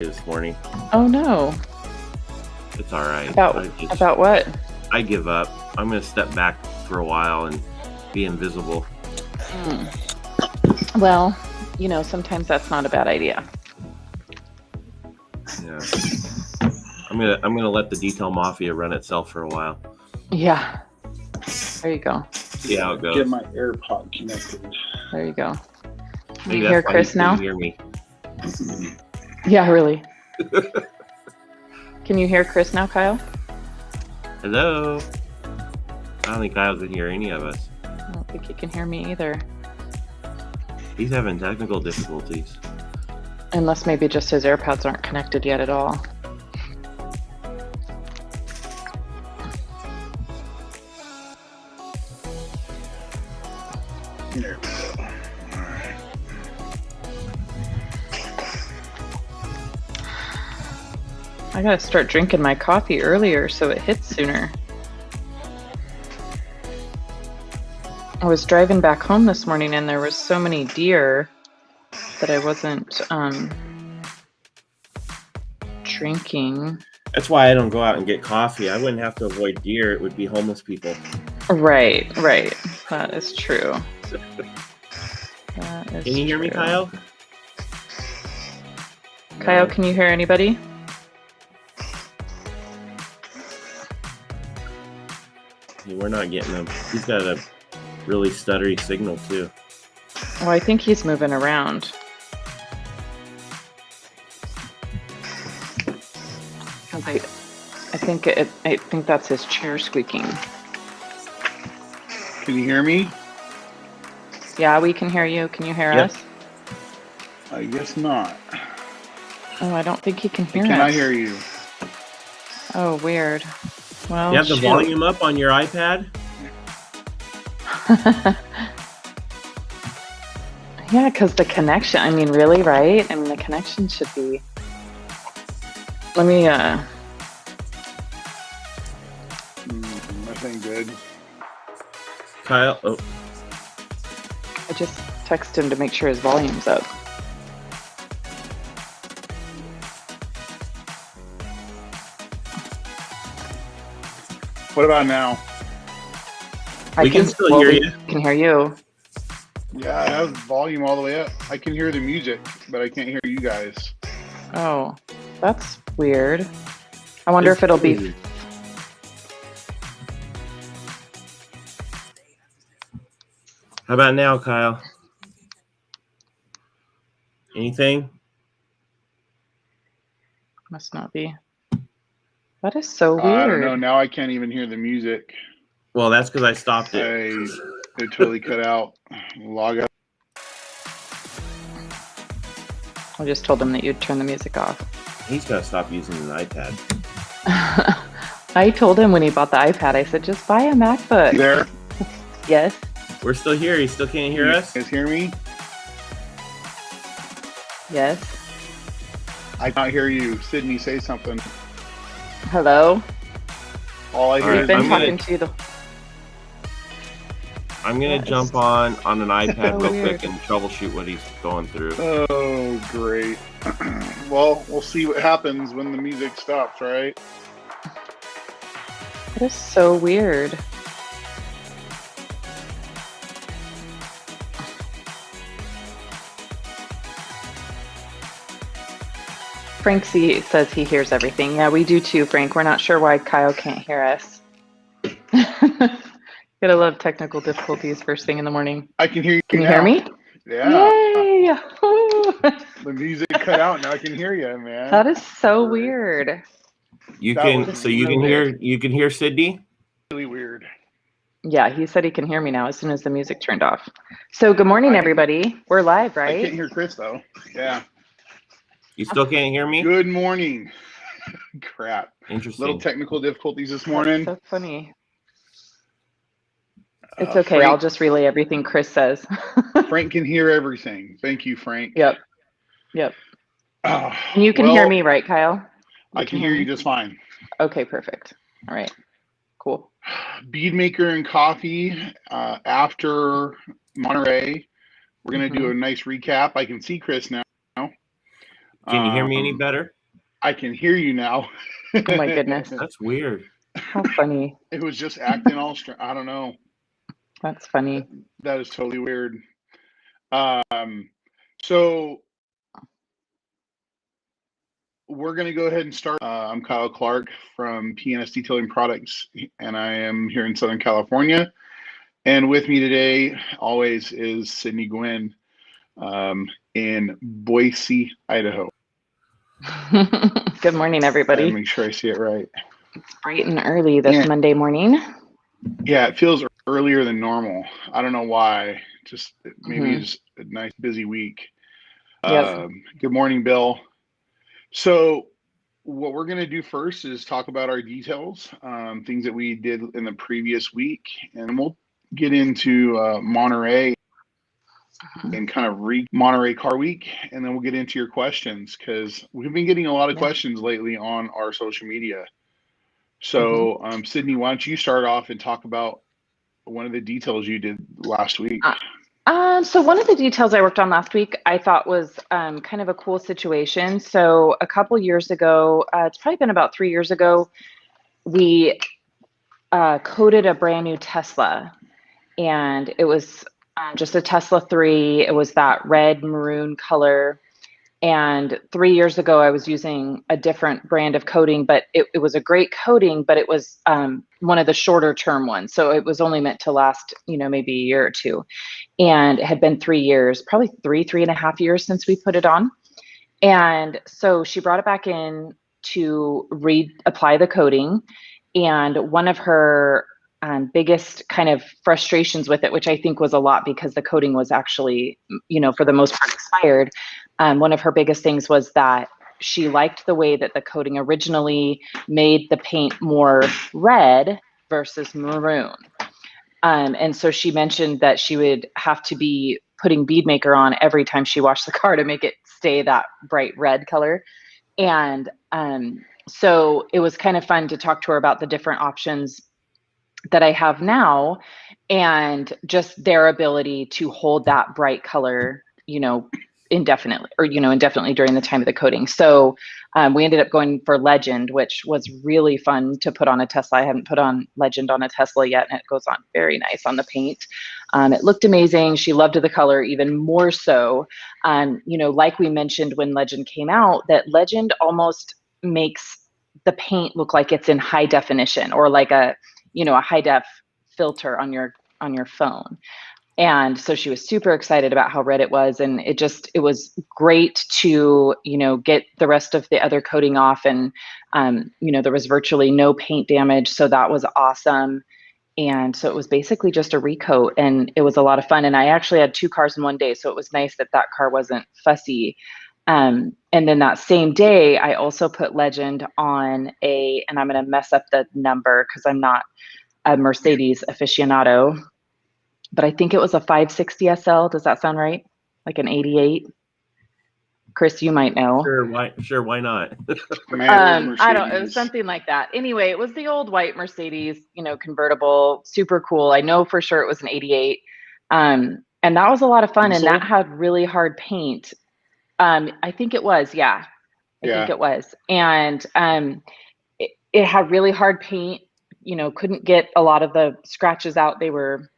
this morning. Oh no. It's all right. About what? I give up. I'm going to step back for a while and be invisible. Well, you know, sometimes that's not a bad idea. Yeah. I'm gonna let the detail mafia run itself for a while. Yeah. There you go. See how it goes. Get my AirPod connected. There you go. Maybe You hear that's why Chris you now? couldn't hear me. Yeah, really. Can you hear Chris now, Kyle? Hello. I don't think Kyle can hear any of us. I don't think he can hear me either. He's having technical difficulties. Unless maybe just his AirPods aren't connected yet at all. There we go. All right. I gotta start drinking my coffee earlier so it hits sooner. I was driving back home this morning and there was so many deer that I wasn't drinking. That's why I don't go out and get coffee. I wouldn't have to avoid deer. It would be homeless people. Right. That is true. That is Can you hear me, true. Kyle? Kyle, can you hear anybody? Yeah, we're not getting him. He's got a really stuttery signal too. Oh, I think he's moving around. I think that's his chair squeaking. Can you hear me? Yeah, we can hear you. Can you hear Yep. us? I guess not. Oh, I don't think he can hear us. Can I hear you? Oh, weird. Well, You have the shoot. volume up on your iPad? Yeah, because the connection, I mean, really, right? I mean, the connection should be... Let me, Nothing good. Kyle, oh, I just texted him to make sure his volume's up. What about now? We can still hear you. Can hear you. Yeah, I have volume all the way up. I can hear the music, but I can't hear you guys. Oh, that's weird. I wonder if it'll be... How about now, Kyle? Anything? Must not be. That is so weird. I don't know. Now I can't even hear the music. Well, that's because I stopped it. It totally cut out. Log out. I just told him that you'd turn the music off. He's got to stop using an iPad. I told him when he bought the iPad, I said, just buy a MacBook. You there? Yes. We're still here. You still can't hear us? You guys hear me? Yes. I can't hear you. Sydney, say something. Hello. All I hear Alright, We've been is talking to you the... I'm going That to is jump on an iPad so real weird. quick and troubleshoot what he's going through. Oh, great. Well, we'll see what happens when the music stops, right? That is so weird. Frank C says he hears everything. Yeah, we do too, Frank. We're not sure why Kyle can't hear us. Gotta love technical difficulties first thing in the morning. I can hear you. Can you now. hear me? Yeah. Yay! The music cut out. Now I can hear you, man. That is so weird. You That can, was so you can hear Sydney? Really weird. Yeah, he said he can hear me now as soon as the music turned off. So good morning, everybody. We're live, I right? can't hear Chris though. Yeah. You still can't hear me? Good morning. Crap. Interesting. Little technical difficulties this That's morning. so funny. It's okay. I'll just relay everything Chris says. Frank can hear everything. Thank you, Frank. Yep. And you can hear me, right, Kyle? I can hear you just fine. Okay, perfect. All right. Cool. Bead maker and coffee after Monterey. We're going to do a nice recap. I can see Chris now. Can you hear me any better? I can hear you now. Oh my goodness. That's weird. How funny. It was just acting all strange. I don't know. That's funny. That is totally weird. So we're going to go ahead and start. I'm Kyle Clark from PNS Detailing Products, and I am here in Southern California. And with me today, always, is Sydney Gwynn in Boise, Idaho. Good morning, everybody. Make sure I see it right. It's bright and early this Monday morning. Yeah, it feels earlier than normal. I don't know why. Just maybe it's a nice busy week. Yep. Good morning, Bill. So what we're going to do first is talk about our details, things that we did in the previous week, and we'll get into Monterey and kind of Monterey Car Week, and then we'll get into your questions because we've been getting a lot of questions lately on our social media. So Sydney, why don't you start off and talk about one of the details you did last week? So one of the details I worked on last week I thought was kind of a cool situation. So a couple years ago, it's probably been about 3 years ago, we coated a brand new Tesla, and it was just a Tesla 3. It was that red maroon color. And 3 years ago, I was using a different brand of coating, but it was a great coating, but it was one of the shorter term ones. So it was only meant to last, maybe a year or two. And it had been 3 years, probably 3.5 years since we put it on. And so she brought it back in to reapply the coating. And one of her biggest kind of frustrations with it, which I think was a lot because the coating was actually, for the most part expired. One of her biggest things was that she liked the way that the coating originally made the paint more red versus maroon. And so she mentioned that she would have to be putting bead maker on every time she washed the car to make it stay that bright red color. And so it was kind of fun to talk to her about the different options that I have now and just their ability to hold that bright color, indefinitely during the time of the coating. So we ended up going for Legend, which was really fun to put on a Tesla. I haven't put on Legend on a Tesla yet, and it goes on very nice on the paint. It looked amazing. She loved the color even more so. Like we mentioned when Legend came out, that Legend almost makes the paint look like it's in high definition or like a high def filter on your phone. And so she was super excited about how red it was. And it was great to, get the rest of the other coating off. And, there was virtually no paint damage. So that was awesome. And so it was basically just a recoat, and it was a lot of fun. And I actually had 2 cars in one day. So it was nice that car wasn't fussy. And then that same day, I also put Legend on and I'm going to mess up the number because I'm not a Mercedes aficionado, but I think it was a 560 SL. Does that sound right? Like an 88? Chris, you might know. Sure, why not? I don't. It was something like that. Anyway, it was the old white Mercedes, convertible, super cool. I know for sure it was an 88, and that was a lot of fun. And that had really hard paint. I think it was, I think it was, and it had really hard paint. Couldn't get a lot of the scratches out. They were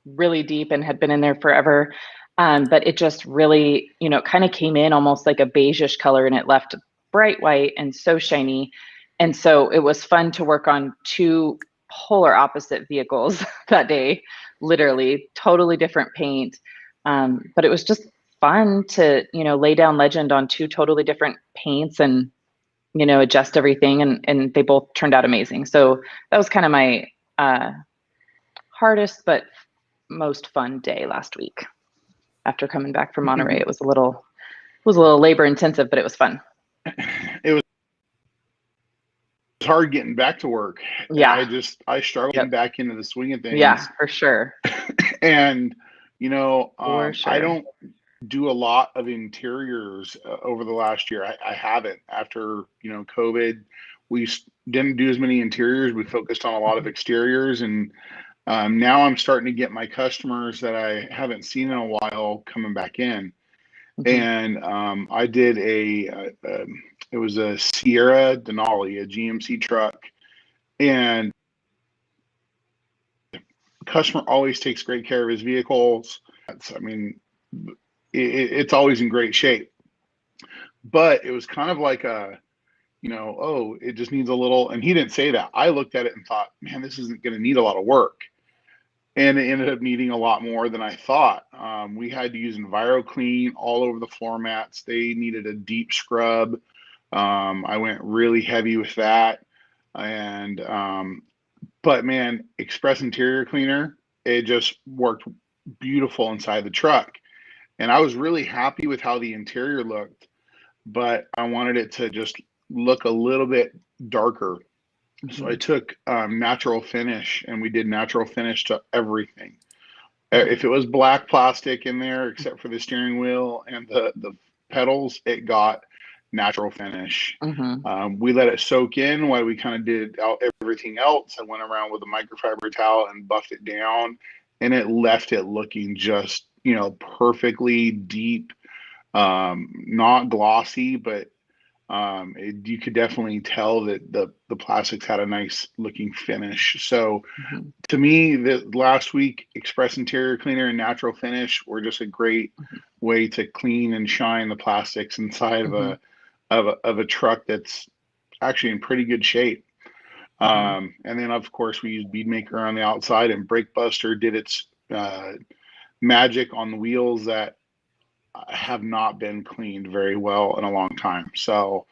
really deep and had been in there forever. But it just really, kind of came in almost like a beigeish color, and it left bright white and so shiny. And so it was fun to work on 2 polar opposite vehicles that day, literally totally different paint. But it was just fun to, lay down Legend on 2 totally different paints and, adjust everything. And they both turned out amazing. So that was kind of my hardest but most fun day last week. After coming back from Monterey, it was a little labor intensive, but it was fun. It was hard getting back to work. Yeah. I struggled getting back into the swing of things. Yeah, for sure. And, for sure. I don't do a lot of interiors over the last year. I haven't. After, COVID, we didn't do as many interiors. We focused on a lot of exteriors, and now I'm starting to get my customers that I haven't seen in a while coming back in. And I did it was a Sierra Denali, a GMC truck, and the customer always takes great care of his vehicles. I mean, it's always in great shape, but it was kind of like oh, it just needs a little, and he didn't say that. I looked at it and thought, man, this isn't going to need a lot of work. And it ended up needing a lot more than I thought. We had to use EnviroClean all over the floor mats. They needed a deep scrub. I went really heavy with that. And, but man, Express Interior Cleaner, it just worked beautiful inside the truck. And I was really happy with how the interior looked, but I wanted it to just look a little bit darker. So I took natural finish, and we did natural finish to everything. If it was black plastic in there, except for the steering wheel and the pedals, it got natural finish. We let it soak in while we kind of did everything else. I went around with a microfiber towel and buffed it down, and it left it looking just, perfectly deep, not glossy, but you could definitely tell that the plastics had a nice looking finish. So to me, the last week, Express Interior Cleaner and Natural Finish were just a great way to clean and shine the plastics inside of a truck that's actually in pretty good shape. And then of course we used Bead Maker on the outside, and Brake Buster did its magic on the wheels that have not been cleaned very well in a long time. So,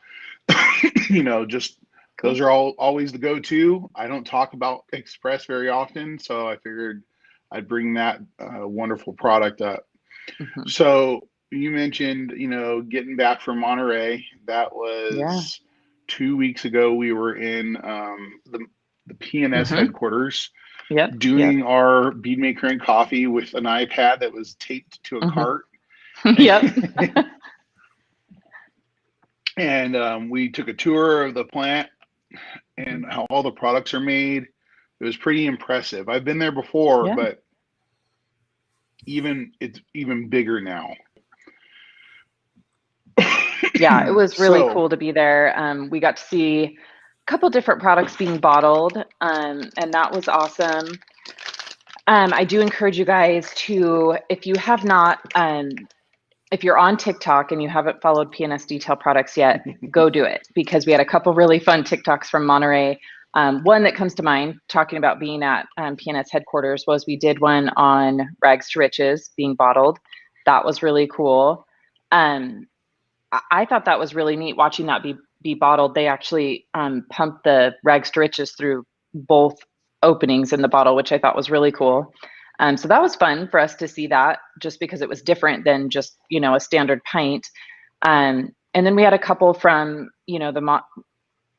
just those are always the go-to. I don't talk about Express very often, so I figured I'd bring that wonderful product up. So you mentioned, getting back from Monterey. That was 2 weeks ago. We were in the PNS headquarters. Doing our Bead Maker and coffee with an iPad that was taped to a cart. And we took a tour of the plant and how all the products are made. It was pretty impressive. I've been there before, but it's even bigger now. It was really cool to be there. We got to see a couple different products being bottled, and that was awesome. I do encourage you guys to, if you have not, if you're on TikTok and you haven't followed PNS Detail Products yet, go do it, because we had a couple really fun TikToks from Monterey. One that comes to mind, talking about being at PNS Headquarters, was we did one on Rags to Riches being bottled. That was really cool. I thought that was really neat, watching that be bottled. They actually pumped the Rags to Riches through both openings in the bottle, which I thought was really cool. So that was fun for us to see that, just because it was different than just, a standard pint. And then we had a couple from, the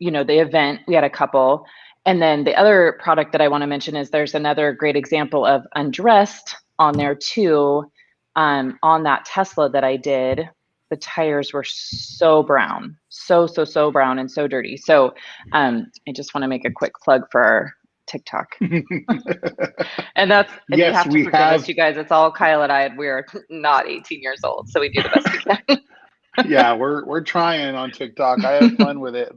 event. We had a couple. And then the other product that I want to mention is there's another great example of Undressed on there too. On that Tesla that I did, the tires were so brown, so brown and so dirty. So I just want to make a quick plug for our TikTok. And you have to forgive us, you guys. It's all Kyle and I, and we're not 18 years old, so we do the best we can. We're trying on TikTok. I have fun with it.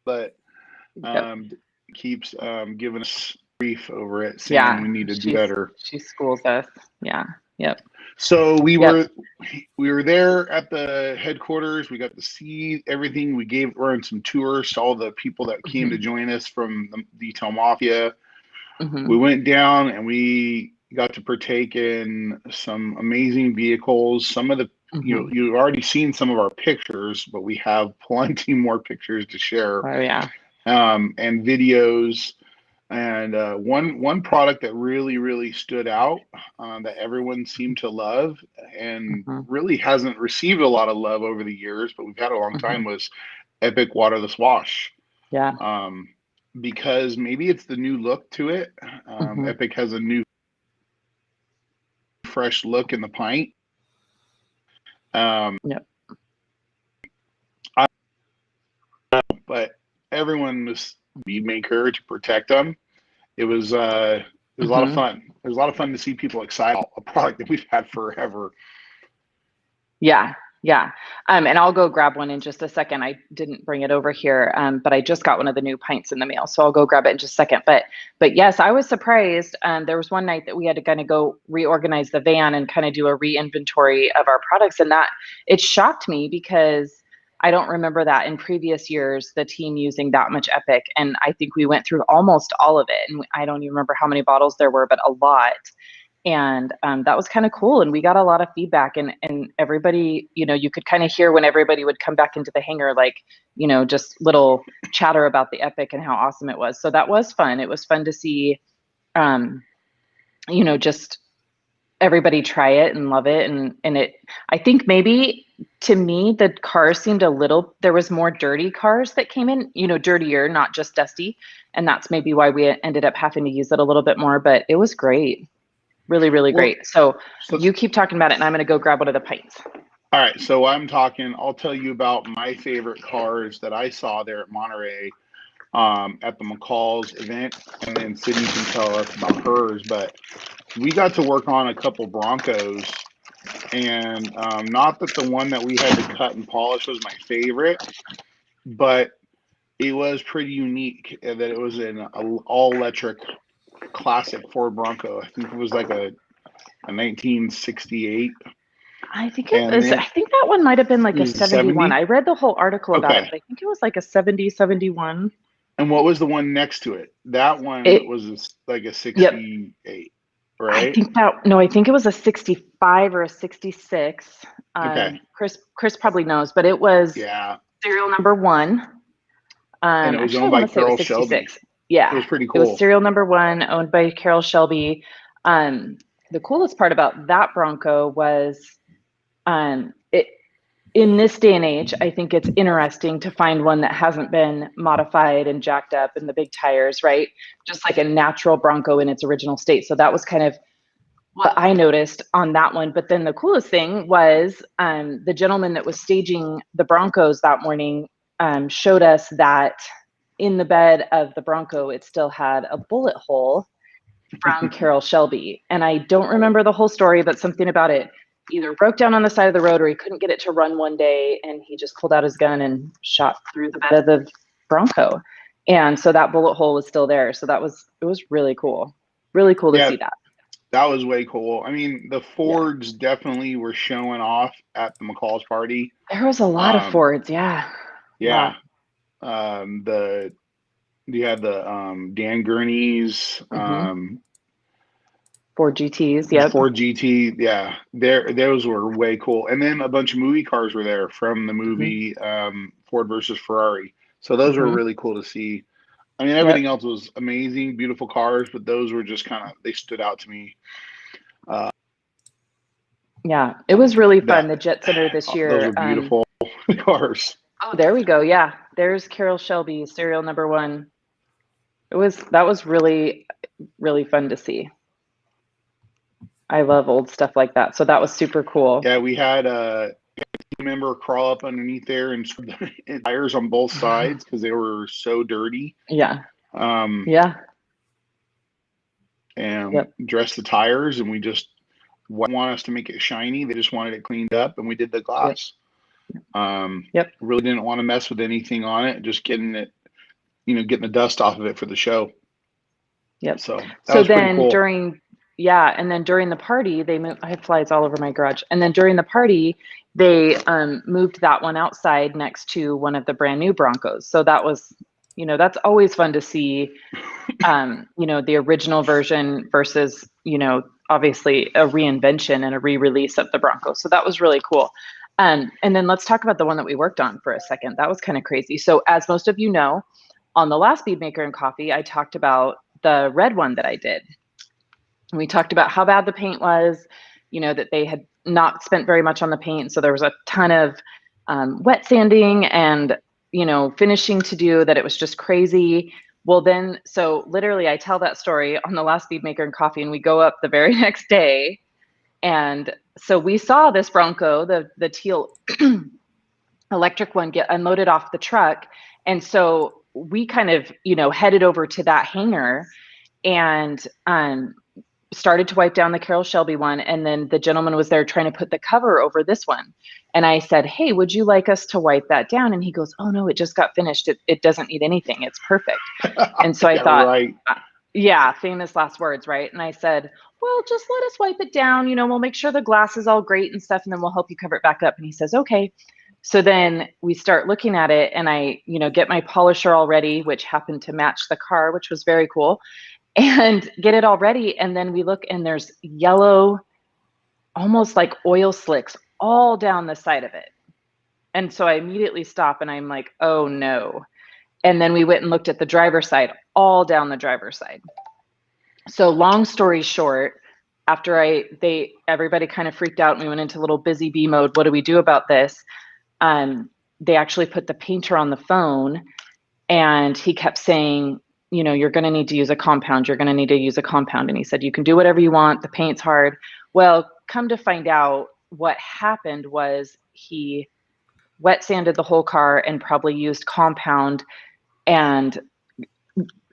But keeps giving us grief over it, saying we need to do better. She schools us. So we were there at the headquarters. We got to see everything. We were on some tours to all the people that came to join us from the Detail Mafia. We went down and we got to partake in some amazing vehicles. Some of the you've already seen some of our pictures, but we have plenty more pictures to share. And videos. And one product that really stood out, that everyone seemed to love and really hasn't received a lot of love over the years, but we've had a long time, was Epic Waterless Wash. Because maybe it's the new look to it. Epic has a new fresh look in the pint. But everyone was Bead Maker to protect them. It was a lot of fun. It was a lot of fun to see people excited about a product that we've had forever. Yeah, yeah. And I'll go grab one in just a second. I didn't bring it over here, but I just got one of the new pints in the mail, so I'll go grab it in just a second. But yes, I was surprised. There was one night that we had to kind of go reorganize the van and kind of do a re-inventory of our products, and that it shocked me because I don't remember that in previous years, the team using that much Epic. And I think we went through almost all of it, and I don't even remember how many bottles there were, but a lot. And that was kind of cool, and we got a lot of feedback, and everybody, you could kind of hear when everybody would come back into the hangar, like, just little chatter about the Epic and how awesome it was. So that was fun. It was fun to see, just everybody try it and love it. And it, I think maybe to me, the cars seemed there was more dirty cars that came in, dirtier, not just dusty. And that's maybe why we ended up having to use it a little bit more, but it was great. Really, really great. So you keep talking about it, and I'm going to go grab one of the pints. All right. So I'll tell you about my favorite cars that I saw there at Monterey at the McCall's event, and then Sydney can tell us about hers. But we got to work on a couple Broncos, and not that the one that we had to cut and polish was my favorite, but it was pretty unique that it was an all-electric classic Ford Bronco. I think it was like a 1968. I think it was. I think that one might have been like a 71. 70? I read the whole article about it, but I think it was like a 71. And what was the one next to it? That one was like a 68, yep. Right? I think it was a 65 or a 66. Okay. Chris probably knows, but it was serial number 1. And it was owned by Carol Shelby. Yeah, it was pretty cool. It was serial number 1, owned by Carol Shelby. The coolest part about that Bronco was, in this day and age, I think it's interesting to find one that hasn't been modified and jacked up and the big tires, right? Just like a natural Bronco in its original state. So that was kind of what I noticed on that one. But then the coolest thing was, the gentleman that was staging the Broncos that morning showed us that in the bed of the Bronco, it still had a bullet hole from Carol Shelby. And I don't remember the whole story, but something about it either broke down on the side of the road or he couldn't get it to run one day, and he just pulled out his gun and shot through the bed of the Bronco. And so that bullet hole was still there. So it was really cool. Really cool to see that. That was way cool. I mean, the Fords definitely were showing off at the McCall's party. There was a lot of Fords. Yeah. Yeah. You had the Dan Gurney's, Ford GTs, yep. Ford GT, yeah. Those were way cool. And then a bunch of movie cars were there from the movie Ford versus Ferrari. So those were really cool to see. I mean, everything else was amazing, beautiful cars, but those were just they stood out to me. Yeah, it was really fun. The Jet Center this year. Those were beautiful cars. Oh, there we go. Yeah, there's Carol Shelby, serial number 1. That was really, really fun to see. I love old stuff like that. So that was super cool. Yeah, we had a team member crawl up underneath there and tires on both sides because they were so dirty. Yeah. And dress the tires, and we just want us to make it shiny. They just wanted it cleaned up, and we did the glass. Really didn't want to mess with anything on it, just getting it, getting the dust off of it for the show. Yep. So was then cool. during the party, they moved. I have flies all over my garage. And then during the party, they moved that one outside next to one of the brand new Broncos. So that was, that's always fun to see, the original version versus, obviously a reinvention and a re-release of the Bronco. So that was really cool. And then let's talk about the one that we worked on for a second. That was kind of crazy. So as most of you know, on the last Bead Maker and Coffee, I talked about the red one that I did. And we talked about how bad the paint was, that they had not spent very much on the paint. So there was a ton of wet sanding and, finishing to do, that it was just crazy. Well, then, so literally I tell that story on the last Bead Maker and Coffee, and we go up the very next day. And so we saw this Bronco, the teal electric one, get unloaded off the truck. And so we kind of, headed over to that hangar and started to wipe down the Carol Shelby one, and then the gentleman was there trying to put the cover over this one. And I said, hey, would you like us to wipe that down? And he goes, oh no, it just got finished. It doesn't need anything. It's perfect. And so I thought, right. Yeah, famous last words, right? And I said, well, just let us wipe it down. We'll make sure the glass is all great and stuff, and then we'll help you cover it back up. And he says, okay. So then we start looking at it, and I, get my polisher all ready, which happened to match the car, which was very cool, and get it all ready. And then we look, and there's yellow, almost like oil slicks all down the side of it. And so I immediately stop, and I'm like, oh no. And then we went and looked at the driver's side, all down the driver's side. So long story short, after everybody kind of freaked out and we went into a little busy bee mode, what do we do about this? They actually put the painter on the phone, and he kept saying, you're going to need to use a compound. You're going to need to use a compound. And he said, you can do whatever you want. The paint's hard. Well, come to find out, what happened was he wet sanded the whole car and probably used compound, and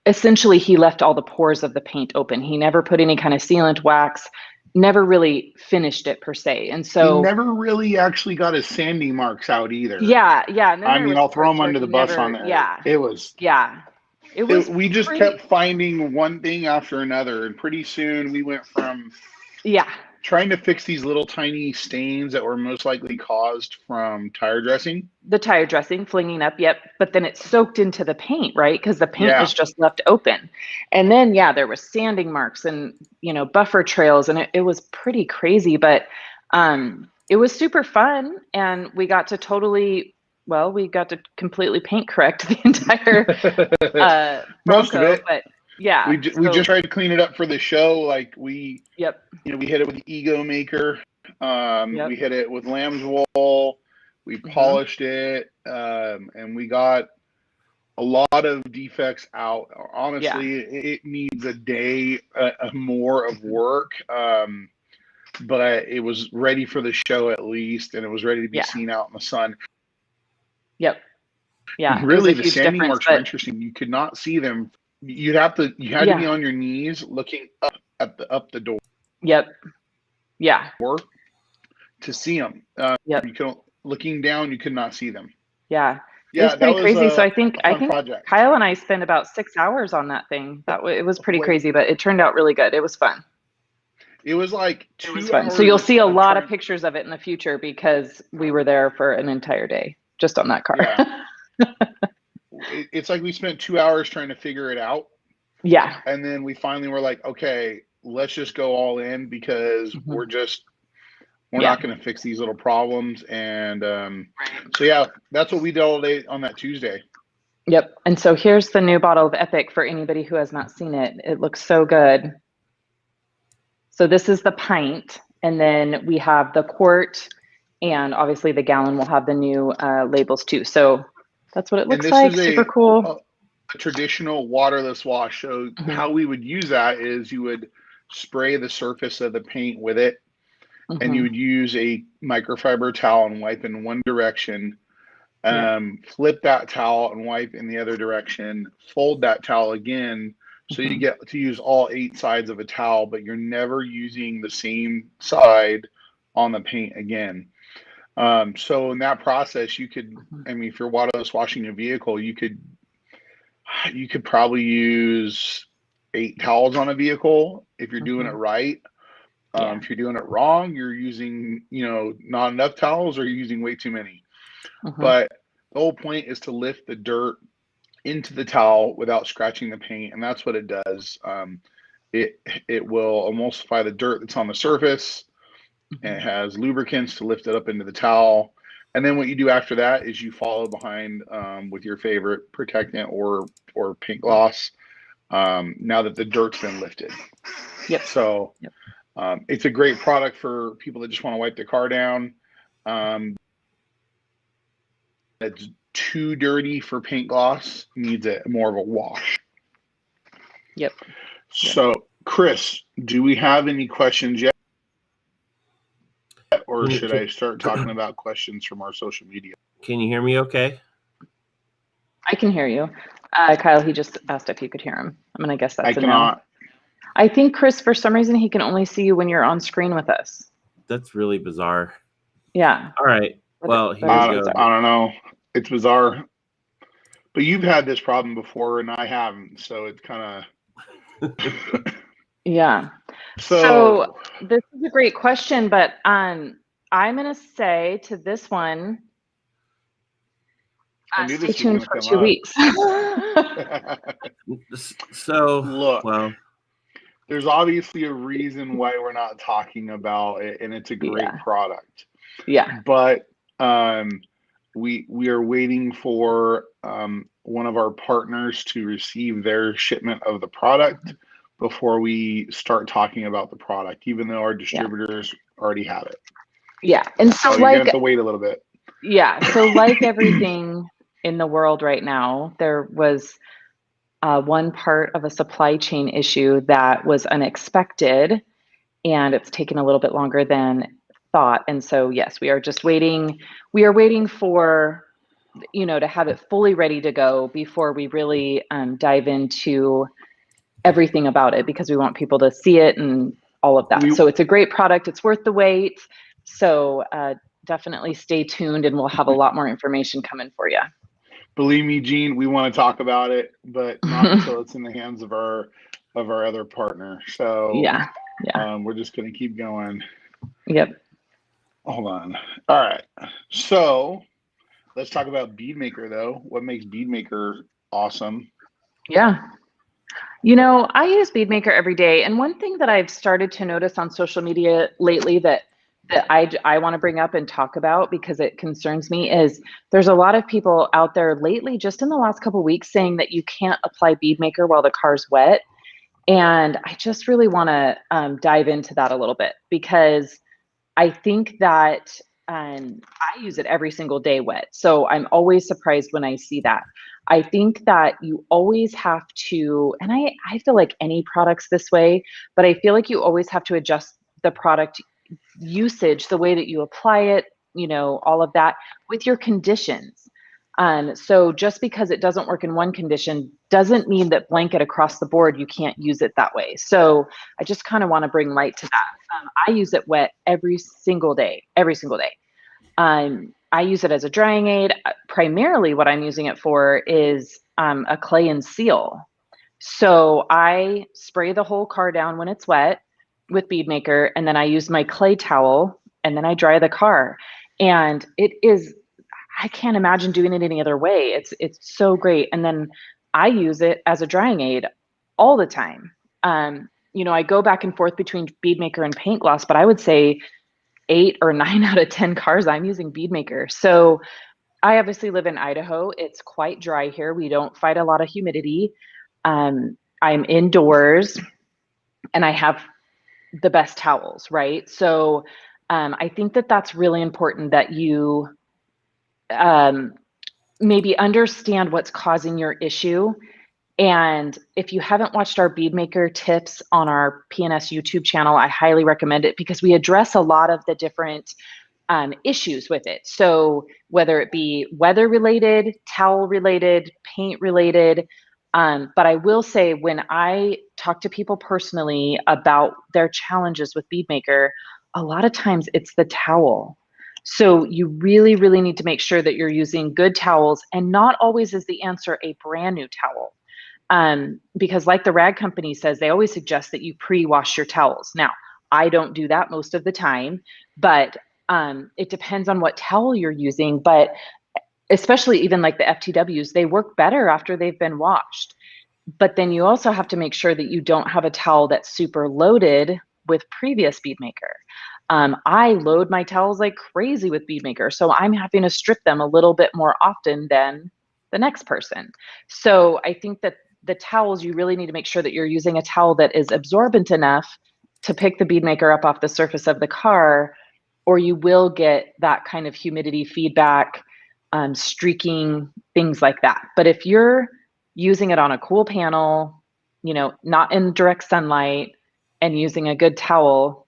essentially he left all the pores of the paint open. He never put any kind of sealant, wax, never really finished it per se. And so he never really actually got his sanding marks out either. Yeah. And then I'll throw him under the bus on that. Yeah. It was. Yeah. It was. We just kept finding one thing after another, and pretty soon we went from trying to fix these little tiny stains that were most likely caused from tire dressing. The tire dressing flinging up, yep. But then it soaked into the paint, right? Because the paint was just left open. And then, there was sanding marks and, buffer trails, and it was pretty crazy. But it was super fun, and we got to completely paint correct the entire Bronco. Most of it. But yeah, we just tried to clean it up for the show. Like we hit it with the Ego Maker. We hit it with lamb's wool. We polished it, and we got a lot of defects out. Honestly, it needs a day more of work, but it was ready for the show at least, and it was ready to be seen out in the sun. Yep. Yeah. Really, the sanding marks were interesting. You could not see them. You had to be on your knees looking up the door. Yep. Yeah. To see them. You could, looking down, you could not see them. Yeah. It was pretty crazy. So I think project. Kyle and I spent about 6 hours on that thing. It was pretty crazy, but it turned out really good. It was fun. It was like 2 hours. Fun. So you'll see a lot of pictures of it in the future because we were there for an entire day just on that car. Yeah. It's like we spent 2 hours trying to figure it out. Yeah. And then we finally were like, okay, let's just go all in because we're not going to fix these little problems. And so, that's what we did all day on that Tuesday. Yep. And so here's the new bottle of Epic for anybody who has not seen it. It looks so good. So this is the pint, and then we have the quart, and obviously the gallon will have the new labels too. So that's what it looks like. Super cool. A traditional waterless wash. So how we would use that is you would spray the surface of the paint with it, and you would use a microfiber towel and wipe in one direction, flip that towel and wipe in the other direction, fold that towel again. So you get to use all 8 sides of a towel, but you're never using the same side on the paint again. So in that process, you could, if you're waterless washing a vehicle, you could probably use 8 towels on a vehicle if you're doing it right. If you're doing it wrong, you're using, not enough towels, or you're using way too many. But the whole point is to lift the dirt into the towel without scratching the paint, and that's what it does. It will emulsify the dirt that's on the surface, and it has lubricants to lift it up into the towel. And then what you do after that is you follow behind with your favorite protectant or paint gloss, now that the dirt's been lifted. So it's a great product for people that just want to wipe their car down. It's too dirty for paint gloss, needs more of a wash. So Chris, do we have any questions yet, or should I start talking about questions from our social media? Can you hear me okay? I can hear you. Kyle, he just asked if you could hear him. I'm gonna guess that's I cannot. I think, Chris, for some reason, he can only see you when you're on screen with us. That's really bizarre. Yeah. All right. Well, here I we go. don't know. It's bizarre. But you've had this problem before, and I haven't, so it's kind of. Yeah. So this is a great question, but I'm going to say to this one, stay tuned for 2 weeks. So, look, well, there's obviously a reason why we're not talking about it, and it's a great product. Yeah. But we are waiting for one of our partners to receive their shipment of the product before we start talking about the product, even though our distributors already have it. Yeah. And so you're gonna have to wait a little bit. Yeah. So like everything in the world right now, there was one part of a supply chain issue that was unexpected, and it's taken a little bit longer than thought. And so, yes, we are just waiting. We are waiting for, to have it fully ready to go before we really dive into everything about it, because we want people to see it and all of that. So it's a great product. It's worth the wait. So definitely stay tuned, and we'll have a lot more information coming for you. Believe me, Gene, we want to talk about it, but not until it's in the hands of our other partner. So yeah. We're just going to keep going. Yep. Hold on. All right. So let's talk about BeadMaker, though. What makes BeadMaker awesome? Yeah. I use BeadMaker every day. And one thing that I've started to notice on social media lately that I want to bring up and talk about, because it concerns me, is there's a lot of people out there lately, just in the last couple of weeks, saying that you can't apply BeadMaker while the car's wet. And I just really want to dive into that a little bit, because I think that I use it every single day wet. So I'm always surprised when I see that. I think that you always have to, and I feel like any product's this way, but I feel like you always have to adjust the product usage, the way that you apply it, all of that with your conditions. So just because it doesn't work in one condition doesn't mean that blanket across the board you can't use it that way. So I just kind of want to bring light to that. I use it wet every single day. I use it as a drying aid. Primarily what I'm using it for is a clay and seal. So I spray the whole car down when it's wet with BeadMaker, and then I use my clay towel, and then I dry the car. And it is, I can't imagine doing it any other way. It's so great. And then I use it as a drying aid all the time. I go back and forth between BeadMaker and paint gloss, but I would say 8 or 9 out of 10 cars I'm using BeadMaker. So I obviously live in Idaho. It's quite dry here. We don't fight a lot of humidity. I'm indoors, and I have the best towels, right? So I think that that's really important, that you maybe understand what's causing your issue. And if you haven't watched our BeadMaker tips on our PNS YouTube channel, I highly recommend it, because we address a lot of the different issues with it. So whether it be weather related, towel related, paint related, but I will say, when I talk to people personally about their challenges with BeadMaker, a lot of times it's the towel. So you really, really need to make sure that you're using good towels, and not always is the answer a brand new towel. Because like the rag company says, they always suggest that you pre-wash your towels. Now, I don't do that most of the time, but it depends on what towel you're using. But especially even like the FTWs, they work better after they've been washed. But then you also have to make sure that you don't have a towel that's super loaded with previous BeadMaker. I load my towels like crazy with BeadMaker, so I'm having to strip them a little bit more often than the next person. So I think that the towels, you really need to make sure that you're using a towel that is absorbent enough to pick the BeadMaker up off the surface of the car, or you will get that kind of humidity feedback, streaking, things like that. But if you're using it on a cool panel, not in direct sunlight, and using a good towel,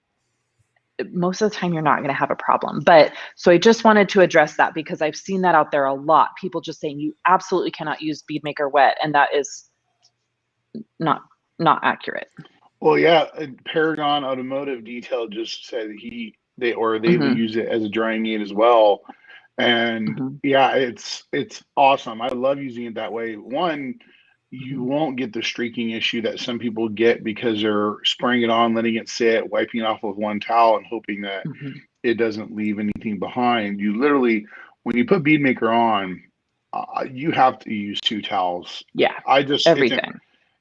most of the time you're not going to have a problem. But so I just wanted to address that, because I've seen that out there a lot. People just saying you absolutely cannot use BeadMaker wet, and that is not accurate. Well, yeah, Paragon Automotive Detail just said they will Hmm. use it as a drying aid as well. And Hmm. yeah, it's awesome. I love using it that way. One, you Hmm. won't get the streaking issue that some people get because they're spraying it on, letting it sit, wiping it off with one towel, and hoping that Hmm. it doesn't leave anything behind. You literally, when you put bead maker on, you have to use two towels. Yeah, I just every it's time.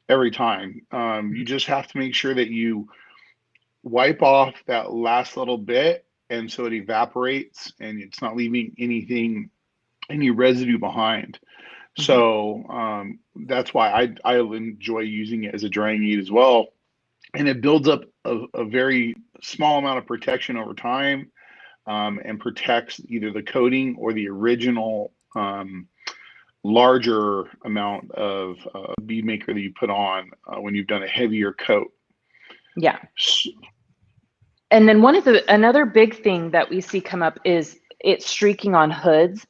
every time. You just have to make sure that you wipe off that last little bit, and so it evaporates and it's not leaving any residue behind. Hmm. So that's why I enjoy using it as a drying aid as well, and it builds up a very small amount of protection over time, and protects either the coating or the original larger amount of bead maker that you put on when you've done a heavier coat. Yeah. And then another big thing that we see come up is it's streaking on hoods.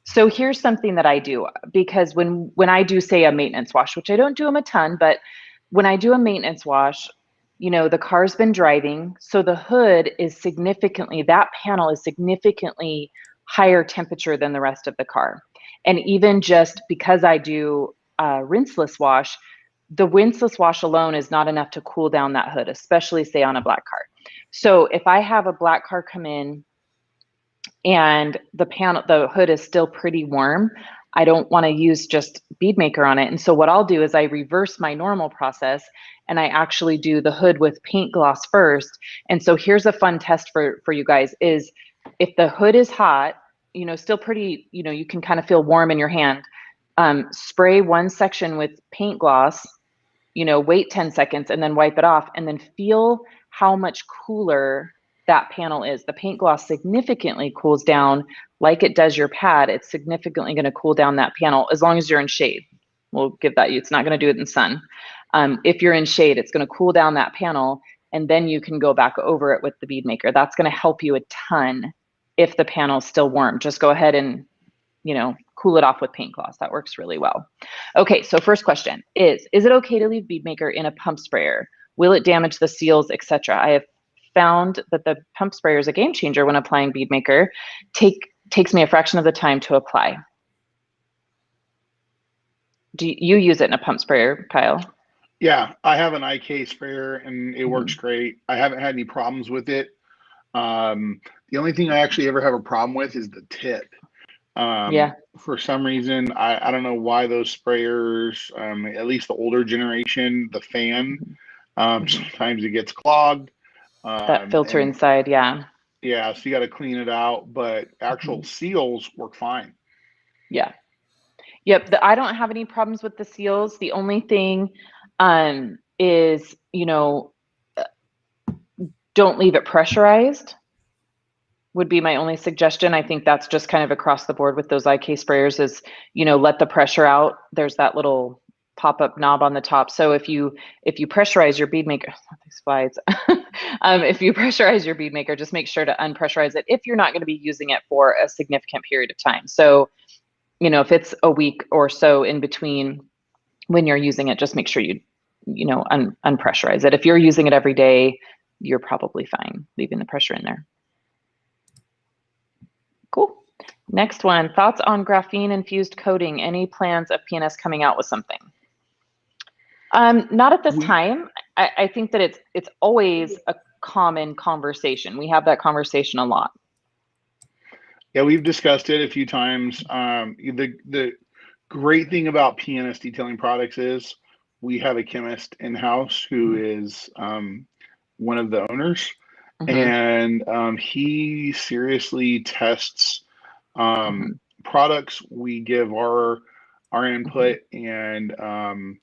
So here's something that I do, because when I do, say, a maintenance wash, which I don't do them a ton, but when I do a maintenance wash, the car's been driving, so the hood is that panel is significantly higher temperature than the rest of the car. And even just because I do a rinseless wash, the rinseless wash alone is not enough to cool down that hood, especially, say, on a black car. So if I have a black car come in and the hood is still pretty warm, I don't want to use just bead maker on it. And so what I'll do is I reverse my normal process, and I actually do the hood with paint gloss first. And so here's a fun test for you guys: is if the hood is hot, still pretty, you can kind of feel warm in your hand, spray one section with paint gloss, wait 10 seconds and then wipe it off, and then feel how much cooler that panel is. The paint gloss significantly cools down like it does your pad. It's significantly going to cool down that panel as long as you're in shade. We'll give that you. It's not going to do it in sun. If you're in shade, it's going to cool down that panel, and then you can go back over it with the bead maker. That's going to help you a ton if the panel's still warm. Just go ahead and cool it off with paint gloss. That works really well. Okay, so first question is it okay to leave bead maker in a pump sprayer? Will it damage the seals, etc.? I have found that the pump sprayer is a game changer when applying bead maker. Takes me a fraction of the time to apply. Do you use it in a pump sprayer, Kyle? Yeah, I have an IK sprayer and it works Mhm. great. I haven't had any problems with it. The only thing I actually ever have a problem with is the tip. Yeah. For some reason, I don't know why those sprayers, at least the older generation, the fan, Mhm. sometimes it gets clogged. That filter And inside, yeah. yeah, so you got to clean it out, but actual Mhm. seals work fine. Yeah. Yep. I don't have any problems with the seals. The only thing is, don't leave it pressurized would be my only suggestion. I think that's just kind of across the board with those IK sprayers is, let the pressure out. There's that little pop-up knob on the top. So if you pressurize your bead maker, these slides, if you pressurize your bead maker, just make sure to unpressurize it if you're not going to be using it for a significant period of time. So, if it's a week or so in between when you're using it, just make sure unpressurize it. If you're using it every day, you're probably fine leaving the pressure in there. Cool. Next one, thoughts on graphene infused coating? Any plans of PNS coming out with something? Not at this time. I think that it's always a common conversation. We have that conversation a lot. Yeah, we've discussed it a few times. The great thing about PNS detailing products is we have a chemist in-house who is one of the owners, Mm-hmm. and he seriously tests Mm-hmm. products. We give our Mm-hmm. input, and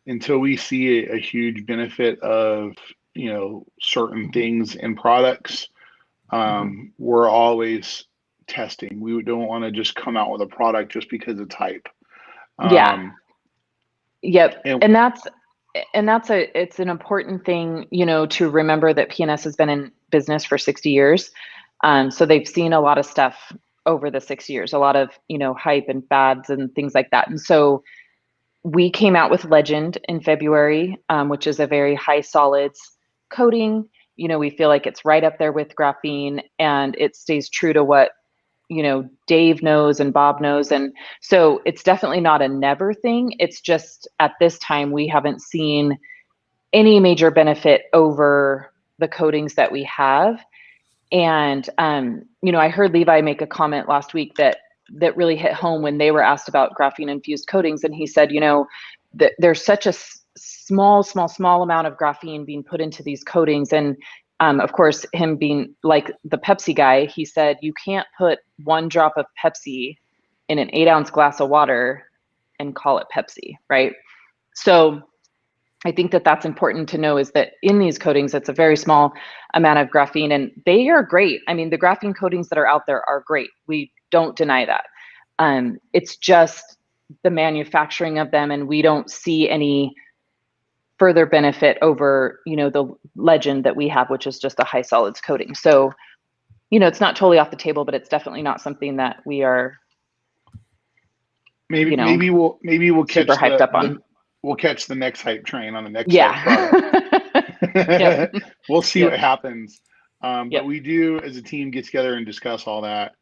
until we see a huge benefit of certain things in products, Mm-hmm. we're always testing. We don't want to just come out with a product just because it's hype. Yeah. Yep. And It's an important thing, to remember that PNS has been in business for 60 years. So they've seen a lot of stuff over the 6 years, a lot of, hype and fads and things like that. And so We came out with Legend in February, which is a very high solids coating. You know, we feel like it's right up there with graphene, and it stays true to what, you know, Dave knows and Bob knows. And so it's definitely not a never thing. It's just at this time, we haven't seen any major benefit over the coatings that we have. And, you know, I heard Levi make a comment last week that really hit home when they were asked about graphene infused coatings. And he said, you know, that there's such a small amount of graphene being put into these coatings. And of course, him being like the Pepsi guy, he said, you can't put 1 drop of Pepsi in an 8-ounce glass of water and call it Pepsi, right? So I think that that's important to know, is that in these coatings, it's a very small amount of graphene, and they are great. I mean, the graphene coatings that are out there are great. We don't deny that. It's just the manufacturing of them, and we don't see any further benefit over, you know, the Legend that we have, which is just a high solids coating. So, you know, it's not totally off the table, but it's definitely not something that we are maybe you know, maybe we'll catch super hyped up on. we'll catch the next hype train on the next Yeah. product. We'll see what happens. Yep. But we do, as a team, get together and discuss all that.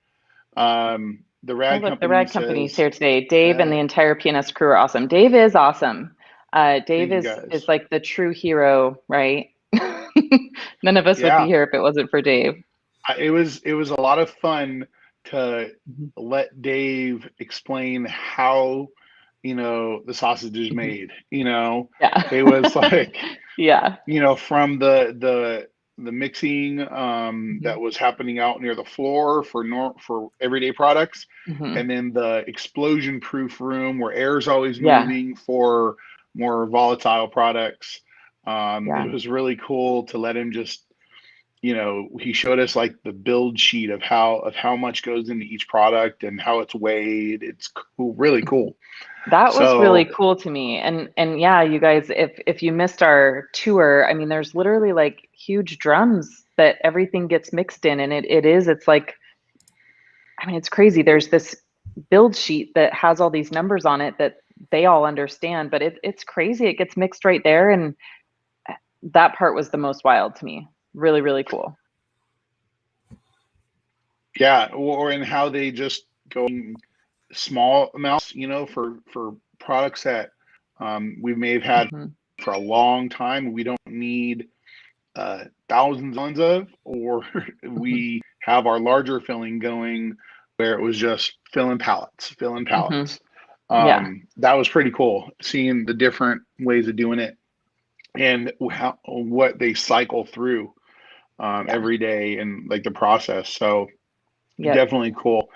The Rad Company, the Rad Company's here today. Dave and the entire PNS crew are awesome. Dave is awesome. Dave is like the true hero, right? None of us would be here if it wasn't for Dave. It was a lot of fun to let Dave explain how, you know, the sausage is made. You know, it was like, you know, from the mixing that was happening out near the floor for everyday products, and then the explosion proof room where air is always moving for more volatile products. It was really cool to let him just, you know, he showed us like the build sheet of how much goes into each product and how it's weighed. It's cool, really cool. That was really cool to me. And yeah, you guys, if you missed our tour, I mean, there's literally like huge drums that everything gets mixed in, and it's like, I mean, it's crazy. There's this build sheet that has all these numbers on it that they all understand, but it's crazy. It gets mixed right there, and that part was the most wild to me. Really, really cool. Yeah, or in how they just go in small amounts, you know, for products that we may have had for a long time. We don't need thousands of, or we have our larger filling going where it was just filling pallets. That was pretty cool, seeing the different ways of doing it and what they cycle through every day, and like the process. So definitely cool.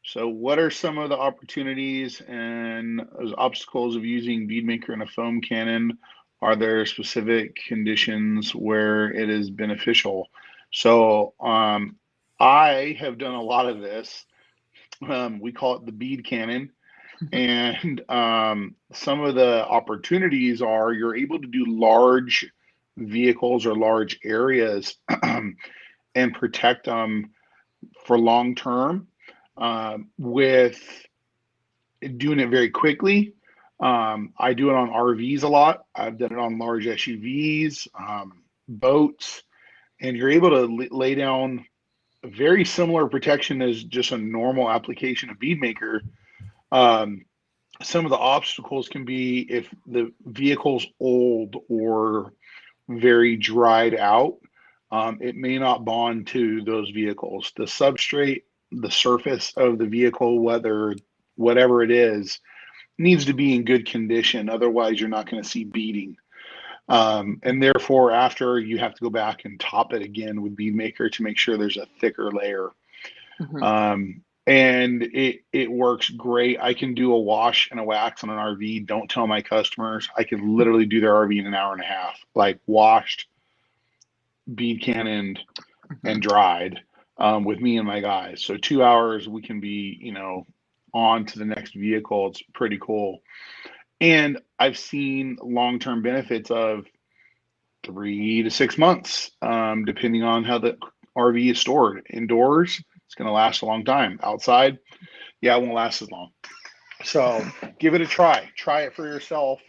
So what are some of the opportunities and obstacles of using bead maker in a foam cannon? Are there specific conditions where it is beneficial? So I have done a lot of this. We call it the bead cannon. And some of the opportunities are you're able to do large vehicles or large areas and protect them for long term with doing it very quickly. I do it on RVs a lot. I've done it on large SUVs, boats, and you're able to lay down a very similar protection as just a normal application of bead maker. Some of the obstacles can be if the vehicle's old or very dried out, it may not bond to those vehicles. The substrate, the surface of the vehicle, whatever it is, needs to be in good condition. Otherwise, you're not going to see beading. And therefore, after, you have to go back and top it again with bead maker to make sure there's a thicker layer. And it works great. I can do a wash and a wax on an RV. Don't tell my customers. I can literally do their RV in an hour and a half, like washed, bead cannoned, and dried with me and my guys. So 2 hours, we can be, you know, on to the next vehicle. It's pretty cool. And I've seen long-term benefits of 3 to 6 months, depending on how the RV is stored. Indoors, it's going to last a long time. Outside, it won't last as long. So give it a try. Try it for yourself.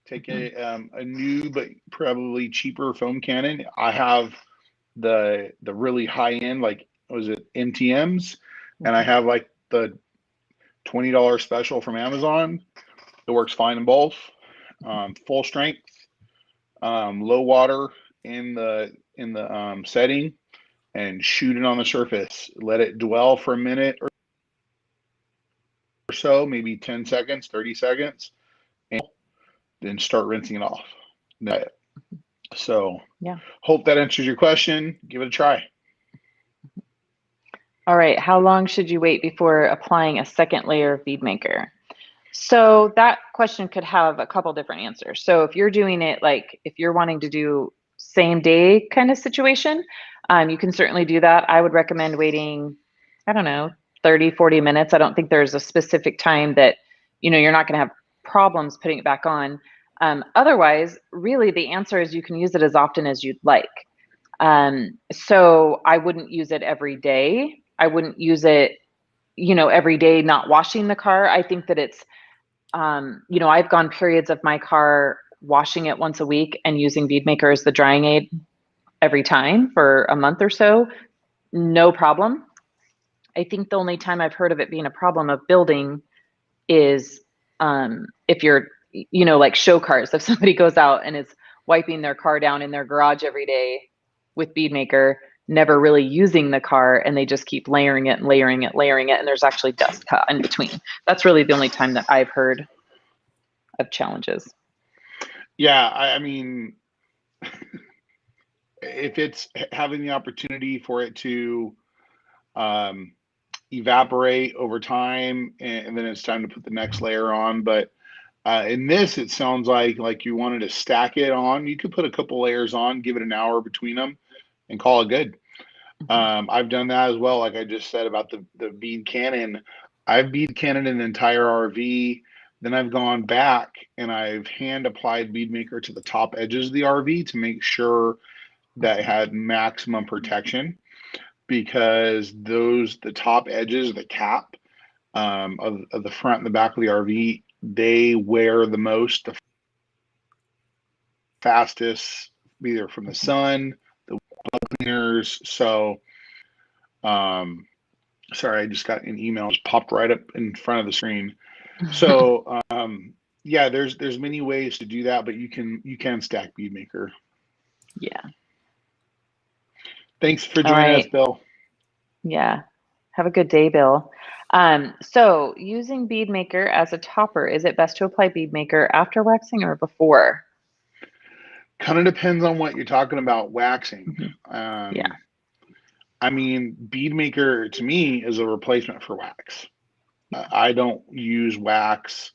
Take a new but probably cheaper foam cannon. I have the really high end, like was it NTMs, and I have like the $20 special from Amazon. It works fine in both. Full strength, low water in the setting, and shoot it on the surface. Let it dwell for a minute or so, maybe 10 seconds, 30 seconds, and then start rinsing it off. That's it. So Yeah. Hope that answers your question. Give it a try. All right. How long should you wait before applying a second layer of bead maker? So that question could have a couple different answers. So if you're doing it, like if you're wanting to do same day kind of situation, you can certainly do that. I would recommend waiting, I don't know, 30, 40 minutes. I don't think there's a specific time that, you're not going to have problems putting it back on. Otherwise, really the answer is you can use it as often as you'd like. So I wouldn't use it every day. I wouldn't use it, every day not washing the car. I think that it's, I've gone periods of my car washing it once a week and using bead maker as the drying aid every time for a month or so. No problem. I think the only time I've heard of it being a problem of building is if you're, like show cars. If somebody goes out and is wiping their car down in their garage every day with bead maker, never really using the car, and they just keep layering it and layering it, and there's actually dust cut in between. That's really the only time that I've heard of challenges. Yeah, I mean, if it's having the opportunity for it to evaporate over time, and then it's time to put the next layer on. But in this, it sounds like you wanted to stack it on. You could put a couple layers on, give it an hour between them, and call it good. I've done that as well. Like I just said about the bead cannon, I've bead cannoned an entire RV. Then I've gone back and I've hand applied bead maker to the top edges of the RV to make sure that it had maximum protection, because the top edges, the cap of the front and the back of the RV, they wear the most, the fastest, either from the sun, the cleaners. So, sorry, I just got an email, just popped right up in front of the screen. So, yeah, there's many ways to do that, but you can stack bead maker. Yeah. Thanks for joining us, Bill. Yeah. Have a good day, Bill. So using bead maker as a topper, is it best to apply bead maker after waxing or before? Kind of depends on what you're talking about waxing. Yeah. I mean, bead maker to me is a replacement for wax. I don't use wax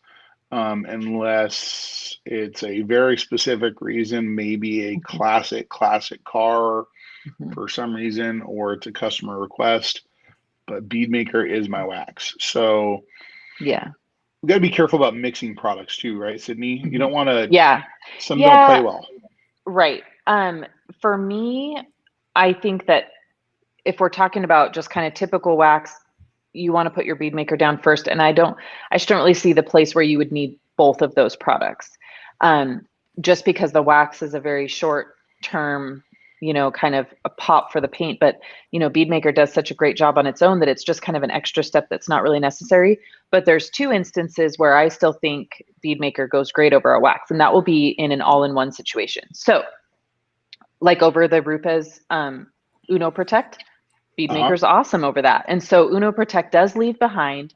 unless it's a very specific reason, maybe a classic car for some reason, or it's a customer request. But bead maker is my wax. So yeah, we got to be careful about mixing products too, right, Sydney? You don't want to. Some don't play well. Right. For me, I think that if we're talking about just kind of typical wax, you want to put your bead maker down first. And I don't really see the place where you would need both of those products. Just because the wax is a very short term, kind of a pop for the paint, but bead maker does such a great job on its own that it's just kind of an extra step that's not really necessary. But there's two instances where I still think bead maker goes great over a wax, and that will be in an all-in-one situation. So like over the Rupa's Uno Protect, bead maker's awesome over that. And so Uno Protect does leave behind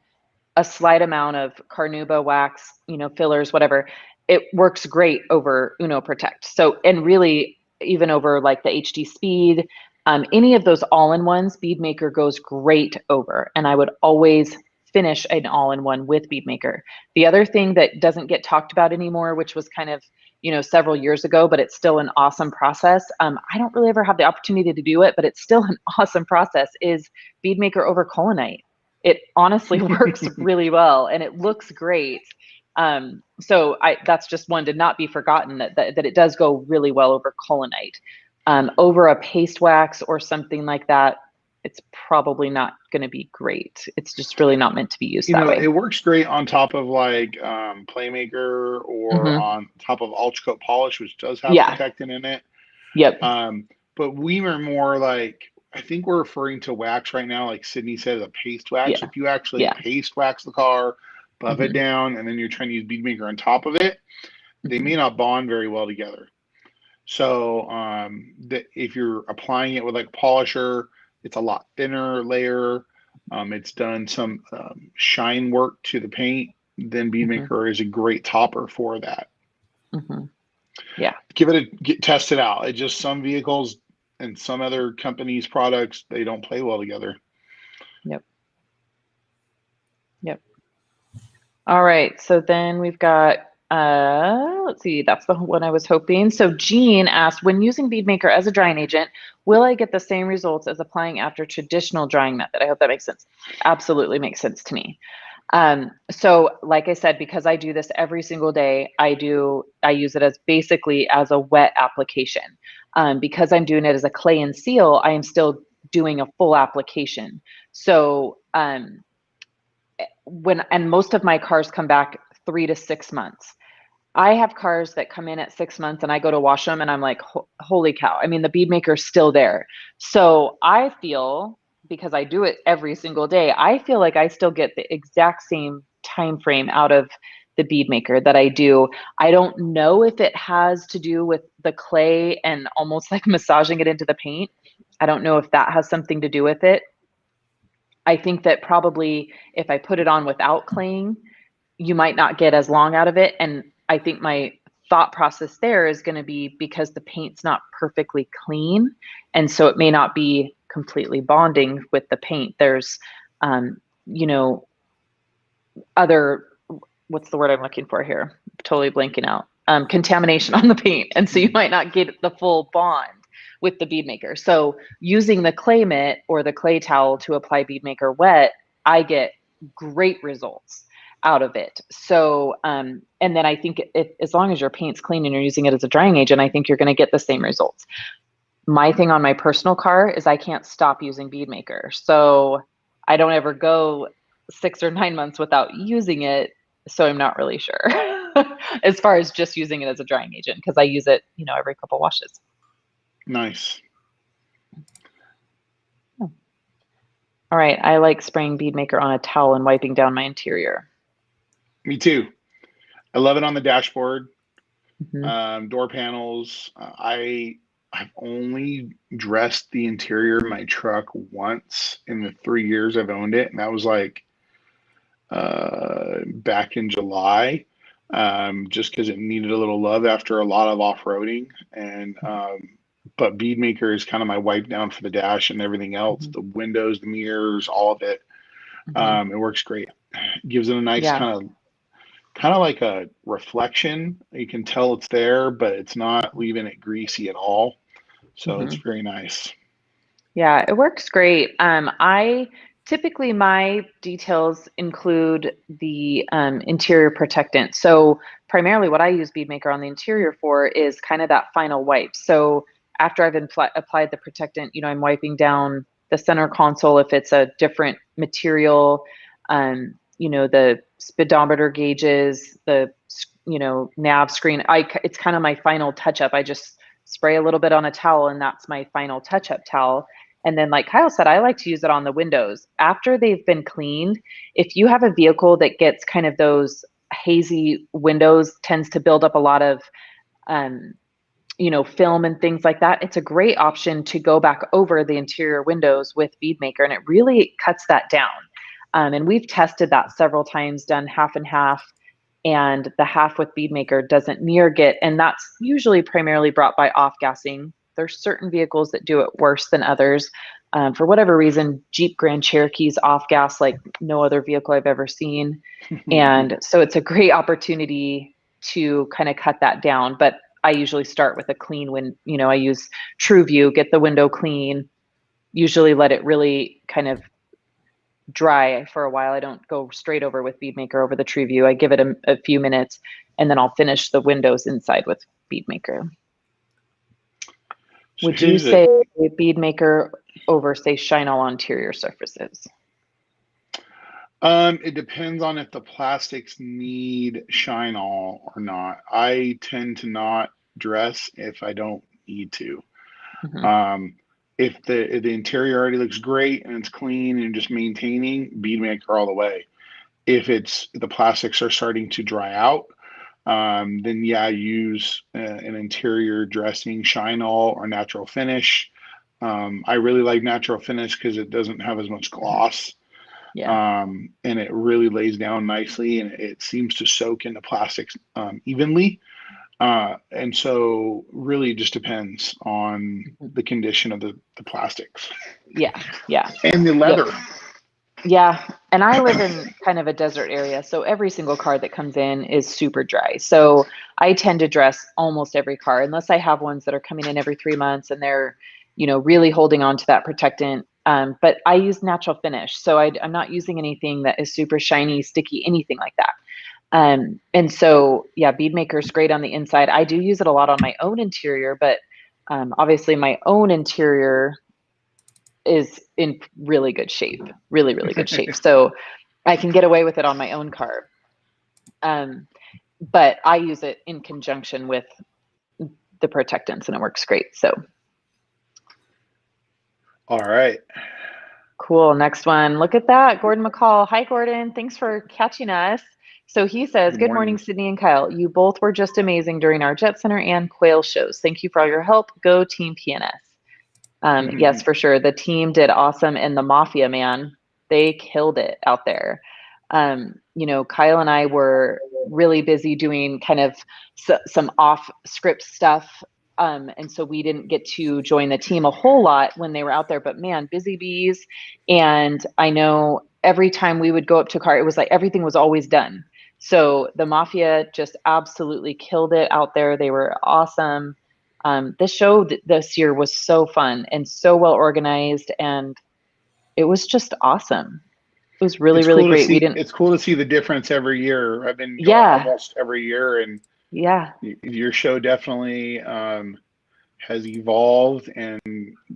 a slight amount of carnauba wax, fillers, whatever. It works great over Uno Protect. So, and really even over like the HD Speed, any of those all-in-ones, bead maker goes great over. And I would always finish an all-in-one with bead maker. The other thing that doesn't get talked about anymore, which was kind of, several years ago, but it's still an awesome process. I don't really ever have the opportunity to do it, but it's still an awesome process, is bead maker over Colonite. It honestly works really well and it looks great. So that's just one to not be forgotten, that it does go really well over Colonite. Over a paste wax or something like that, it's probably not going to be great. It's just really not meant to be used You that know, way. it works great on top of like Playmaker or Mm-hmm. on top of Ultra Coat Polish, which does have Yeah. protectant in it. Yep. But we were more like, I think we're referring to wax right now, like Sydney said, a paste wax. Yeah. If you actually Yeah. paste wax the car, buff it Mm-hmm. down, and then you're trying to use bead maker on top of it, they may not bond very well together. So if you're applying it with like polisher, it's a lot thinner layer. It's done some shine work to the paint. Then bead Mm-hmm. maker is a great topper for that. Mm-hmm. Yeah. Test it out. It just some vehicles and some other companies' products, they don't play well together. Yep. Yep. All right. So then we've got, let's see, that's the one I was hoping. So Jean asked, when using bead maker as a drying agent, will I get the same results as applying after traditional drying method? I hope that makes sense. Absolutely makes sense to me. So like I said, because I do this every single day, I use it as basically as a wet application. Because I'm doing it as a clay and seal, I am still doing a full application. So, and most of my cars come back 3 to 6 months. I have cars that come in at 6 months and I go to wash them and I'm like, holy cow. I mean, the bead maker's still there. So I feel, because I do it every single day, I feel like I still get the exact same time frame out of the bead maker that I do. I don't know if it has to do with the clay and almost like massaging it into the paint. I don't know if that has something to do with it. I think that probably if I put it on without claying, you might not get as long out of it. And I think my thought process there is going to be because the paint's not perfectly clean. And so it may not be completely bonding with the paint. There's, you know, other, what's the word I'm looking for here? Totally blanking out. Contamination on the paint. And so you might not get the full bond with the bead maker. So using the clay mitt or the clay towel to apply bead maker wet, I get great results out of it. So, and then I think as long as your paint's clean and you're using it as a drying agent, I think you're going to get the same results. My thing on my personal car is I can't stop using bead maker. So I don't ever go 6 or 9 months without using it. So I'm not really sure as far as just using it as a drying agent, because I use it, every couple washes. Nice. All right. I like spraying bead maker on a towel and wiping down my interior. Me too. I love it on the dashboard, Mm-hmm. door panels. I've only dressed the interior of my truck once in the 3 years I've owned it, and that was like back in July, just because it needed a little love after a lot of off-roading. And but bead maker is kind of my wipe down for the dash and everything else, Mm-hmm. the windows, the mirrors, all of it. Mm-hmm. It works great. It gives it a nice Yeah. kind of like a reflection. You can tell it's there, but it's not leaving it greasy at all. So it's very nice. Yeah, it works great. I typically my details include the interior protectant. So primarily what I use bead maker on the interior for is kind of that final wipe. So after I've applied the protectant, I'm wiping down the center console if it's a different material, the speedometer gauges, the nav screen. It's kind of my final touch up. I just spray a little bit on a towel and that's my final touch up towel. And then like Kyle said, I like to use it on the windows after they've been cleaned. If you have a vehicle that gets kind of those hazy windows, tends to build up a lot of film and things like that, it's a great option to go back over the interior windows with bead maker, and it really cuts that down. And we've tested that several times, done half and half, and the half with bead maker doesn't near get, and that's usually primarily brought by off gassing. There's certain vehicles that do it worse than others. For whatever reason, Jeep Grand Cherokee's off gas like no other vehicle I've ever seen. And so it's a great opportunity to kind of cut that down. But I usually start with a clean I use True View, get the window clean, usually let it really kind of dry for a while. I don't go straight over with bead maker over the True View. I give it a few minutes and then I'll finish the windows inside with bead maker. So Would you say bead maker over, say, shine all interior surfaces? It depends on if the plastics need shine all or not. I tend to not dress if I don't need to. Mm-hmm. If the interior already looks great and it's clean and just maintaining, bead maker all the way. If the plastics are starting to dry out, then yeah, use an interior dressing, shine all or natural finish. I really like natural finish because it doesn't have as much gloss. Yeah. And it really lays down nicely, and it seems to soak into plastics evenly. And so really just depends on the condition of the plastics. Yeah. Yeah. And the leather. Yep. Yeah. And I live in kind of a desert area, so every single car that comes in is super dry. So I tend to dress almost every car, unless I have ones that are coming in every 3 months and they're, really holding on to that protectant. But I use natural finish, so I'm not using anything that is super shiny, sticky, anything like that. And so, yeah, bead maker is great on the inside. I do use it a lot on my own interior, but obviously my own interior is in really good shape, really, really good shape. So I can get away with it on my own car. But I use it in conjunction with the protectants and it works great. So All right. cool. Next one. Look at that. Gordon McCall. Hi, Gordon. Thanks for catching us. So he says, good morning, Sydney and Kyle. You both were just amazing during our Jet Center and Quail shows. Thank you for all your help. Go Team PNS. Yes, for sure. The team did awesome. And the Mafia, man, they killed it out there. Kyle and I were really busy doing kind of some off script stuff. And so we didn't get to join the team a whole lot when they were out there, but man, busy bees. And I know every time we would go up to a car, it was like everything was always done. So the Mafia just absolutely killed it out there. They were awesome. The show this year was so fun and so well organized, and it was just awesome. It was really, really great. It's cool to see the difference every year. I've been going almost every year, and your show definitely has evolved and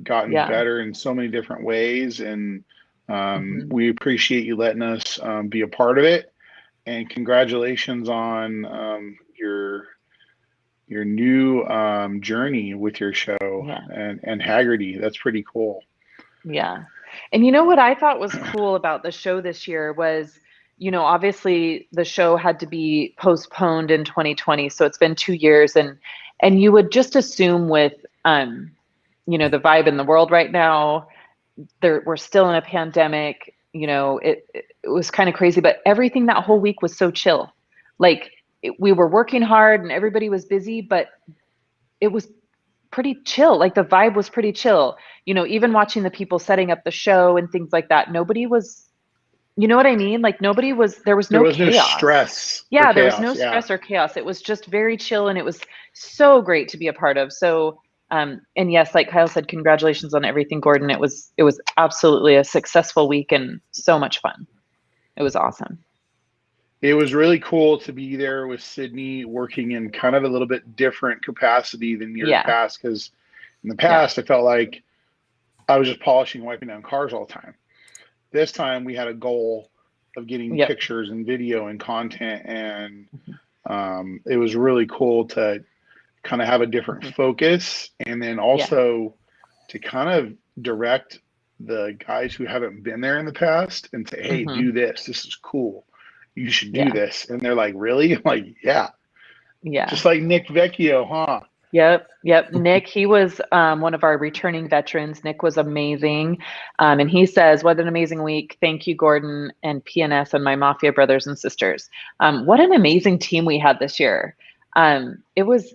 gotten better in so many different ways. And we appreciate you letting us be a part of it. And congratulations on your new journey with your show and Haggerty. That's pretty cool. Yeah. And you know what I thought was cool about the show this year was, obviously the show had to be postponed in 2020. So it's been 2 years, and you would just assume with, the vibe in the world right now, we're still in a pandemic, it was kind of crazy, but everything that whole week was so chill. Like we were working hard and everybody was busy, but it was pretty chill. Like the vibe was pretty chill. Even watching the people setting up the show and things like that, nobody was, you know what I mean? Like there was no chaos. No stress. Yeah, there was no stress or chaos. It was just very chill, and it was so great to be a part of. So, and yes, like Kyle said, congratulations on everything, Gordon. It was absolutely a successful week and so much fun. It was awesome. It was really cool to be there with Sydney, working in kind of a little bit different capacity than years past. Because in the past, I felt like I was just polishing and wiping down cars all the time. This time we had a goal of getting pictures and video and content. And it was really cool to kind of have a different focus. And then also to kind of direct the guys who haven't been there in the past and say, hey, do this. This is cool. You should do this. And they're like, really? I'm like, yeah. Just like Nick Vecchio, huh? Yep. Nick, he was one of our returning veterans. Nick was amazing. And he says, what an amazing week. Thank you, Gordon and PNS and my Mafia brothers and sisters. What an amazing team we had this year. It was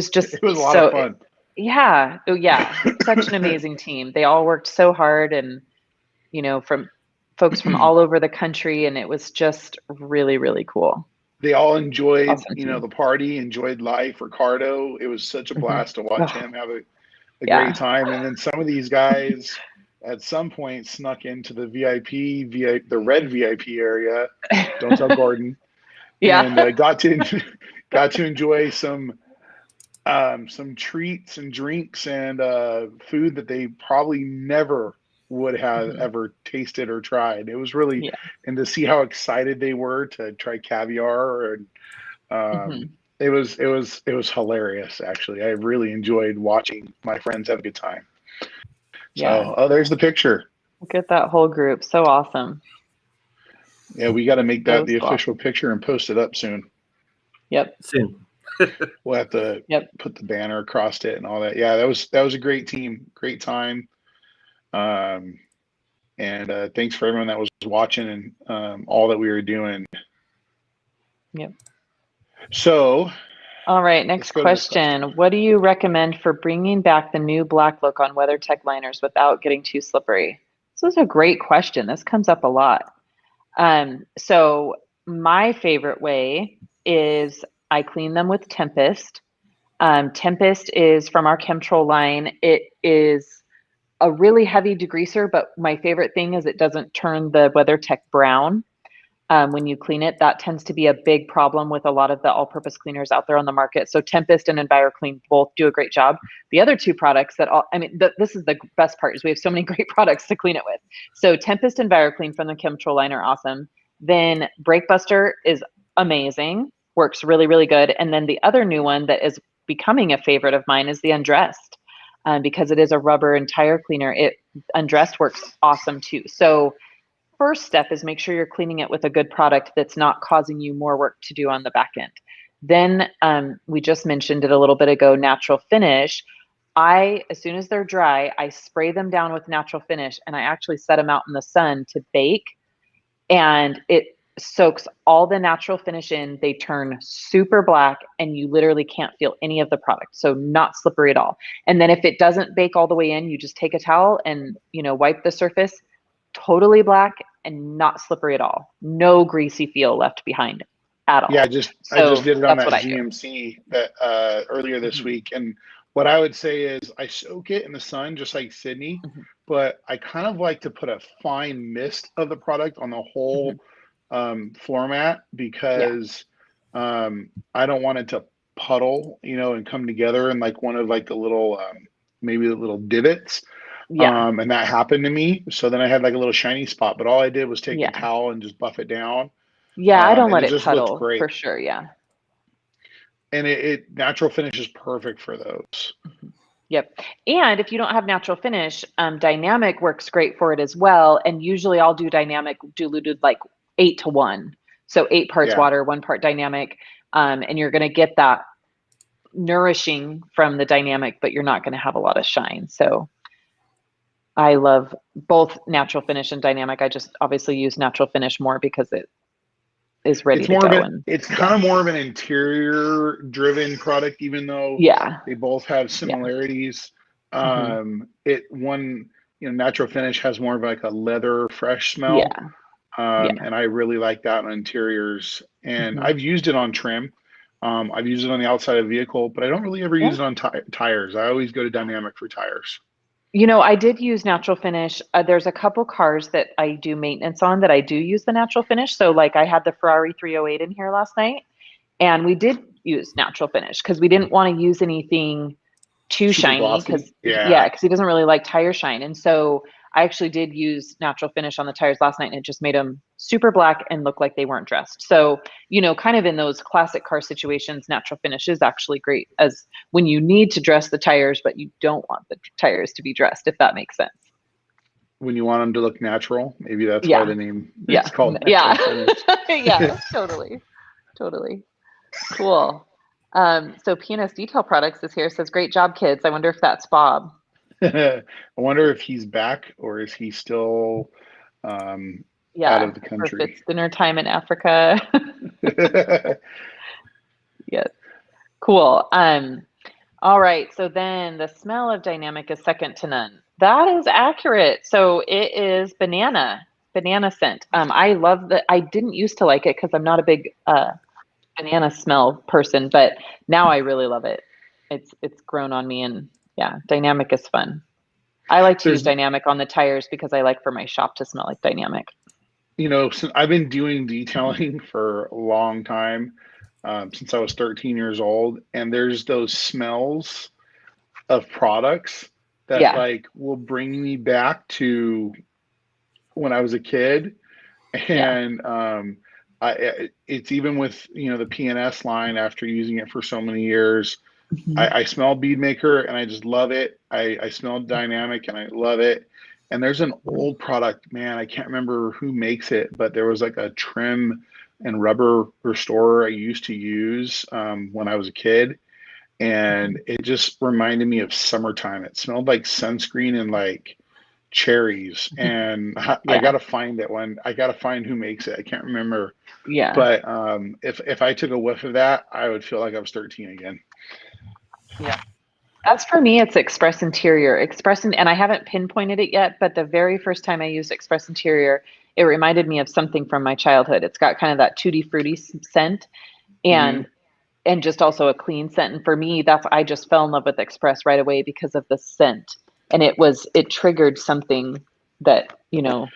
just, it was a lot of fun. Yeah. Such an amazing team. They all worked so hard, and, from folks from all over the country, and it was just really, really cool. They all enjoyed, the party, enjoyed life. Ricardo, it was such a blast to watch him have a great time. And then some of these guys at some point snuck into the the red VIP area. Don't tell Gordon. And got to enjoy some some treats and drinks and food that they probably never would have ever tasted or tried. It was really, and to see how excited they were to try caviar, and it was hilarious. Actually, I really enjoyed watching my friends have a good time. So, oh, there's the picture. Look at that whole group. So awesome. Yeah, we got to make that the official picture and post it up soon. Yep. Soon. We'll have to put the banner across it and all that. Yeah, that was a great team, great time. And thanks for everyone that was watching and all that we were doing. Yep. So, all right, next question. What do you recommend for bringing back the new black look on WeatherTech liners without getting too slippery? This is a great question. This comes up a lot. So my favorite way is I clean them with Tempest. Tempest is from our Chemtrol line. It is a really heavy degreaser, but my favorite thing is it doesn't turn the WeatherTech brown when you clean it. That tends to be a big problem with a lot of the all-purpose cleaners out there on the market. So Tempest and EnviroClean both do a great job. The other two products this is the best part, is we have so many great products to clean it with. So Tempest and EnviroClean from the Chemtrol line are awesome. Then Breakbuster is amazing, works really, really good. And then the other new one that is becoming a favorite of mine is the Undressed, because it is a rubber and tire cleaner. Undressed works awesome too. So first step is make sure you're cleaning it with a good product that's not causing you more work to do on the back end. Then we just mentioned it a little bit ago, natural finish. As soon as they're dry, I spray them down with natural finish, and I actually set them out in the sun to bake, and it soaks all the natural finish in. They turn super black, and you literally can't feel any of the product. So not slippery at all. And then if it doesn't bake all the way in, you just take a towel and wipe the surface. Totally black and not slippery at all. No greasy feel left behind at all. Yeah, I just did it on that GMC that earlier this week. And what I would say is I soak it in the sun just like Sydney, but I kind of like to put a fine mist of the product on the whole floor mat, because I don't want it to puddle, and come together in like one of like the little maybe the little divots. And that happened to me. So then I had like a little shiny spot, but all I did was take a towel and just buff it down. Yeah, I don't let it puddle for sure. Yeah. And it natural finish is perfect for those. Yep. And if you don't have natural finish, dynamic works great for it as well. And usually I'll do dynamic diluted like 8-to-1. So 8 parts water, 1 part dynamic. And you're going to get that nourishing from the dynamic, but you're not going to have a lot of shine. So I love both natural finish and dynamic. I just obviously use natural finish more because it is ready to go. It's kind of more of an interior driven product, even though they both have similarities. Natural finish has more of like a leather fresh smell. And I really like that on interiors. And I've used it on trim. I've used it on the outside of the vehicle, but I don't really ever use it on tires. I always go to dynamic for tires. I did use natural finish. There's a couple cars that I do maintenance on that I do use the natural finish. So like I had the Ferrari 308 in here last night, and we did use natural finish because we didn't want to use anything too shiny, because he doesn't really like tire shine. And so I actually did use natural finish on the tires last night, and it just made them super black and look like they weren't dressed. So, kind of in those classic car situations, natural finish is actually great as when you need to dress the tires, but you don't want the tires to be dressed, if that makes sense. When you want them to look natural, maybe that's why the name is called natural finish. Totally. Cool. So PNS Detail Products is here, says, great job, kids. I wonder if that's Bob. I wonder if he's back, or is he still out of the country? If it's dinner time in Africa. Yes. Cool. All right. So then the smell of dynamic is second to none. That is accurate. So it is banana scent. I love that. I didn't used to like it because I'm not a big banana smell person, but now I really love it. It's grown on me, and dynamic is fun. I like to use dynamic on the tires because I like for my shop to smell like dynamic. Since I've been doing detailing for a long time, since I was 13 years old. And there's those smells of products that Yeah. like will bring me back to when I was a kid. Yeah. And it's even with, the PNS line after using it for so many years. Mhm. I smell Bead Maker and I just love it. I smell Dynamic and I love it. And there's an old product, man, I can't remember who makes it, but there was like a trim and rubber restorer I used to use when I was a kid. And it just reminded me of summertime. It smelled like sunscreen and like cherries. And I Yeah. gotta find that one. I gotta find who makes it. I can't remember. Yeah. But if I took a whiff of that, I would feel like I was 13 again. Yeah. As for me, it's Express Interior. And I haven't pinpointed it yet, but the very first time I used Express Interior, it reminded me of something from my childhood. It's got kind of that tutti frutti scent and just also a clean scent. And for me, I just fell in love with Express right away because of the scent. And it triggered something that, And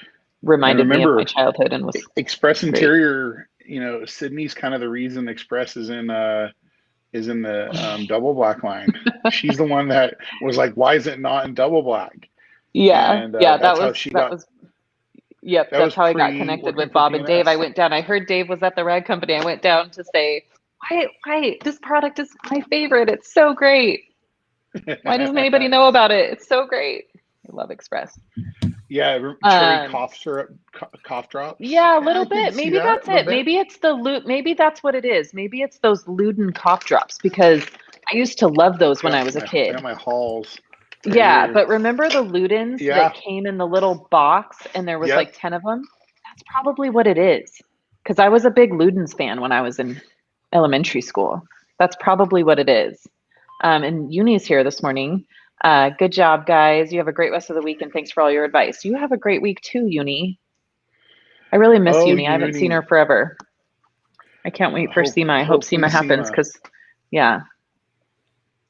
reminded me of my remember, childhood and was Express great. Interior, Sydney's kind of the reason Express is in the double black line. She's the one that was like, why is it not in double black? Yeah. And Yeah. that's how she got. Yep, That that's was how I got pre connected working with for Bob and Dave. I PNS. went down. I heard Dave was at the rag company. I went down to say, why, this product is my favorite. It's so great. Why doesn't anybody know about it? It's so great. I love Express. Yeah, cherry cough syrup, cough drops. Yeah, a little I could bit. see Maybe that that's a little it. bit. Maybe it's maybe that's what it is. Maybe it's those Luden cough drops because I used to love those when I was a I kid. got my halls. Right Yeah, here. but remember the Ludens Yeah. that came in the little box and there was Yep. like 10 of them? That's probably what it is. Because I was a big Ludens fan when I was in elementary school. That's probably what it is. And Uni's here this morning. Good job, guys. You have a great rest of the week and thanks for all your advice. You have a great week too, Uni. I really miss Uni. I haven't seen her forever. I can't wait for SEMA. I hope SEMA happens because, yeah.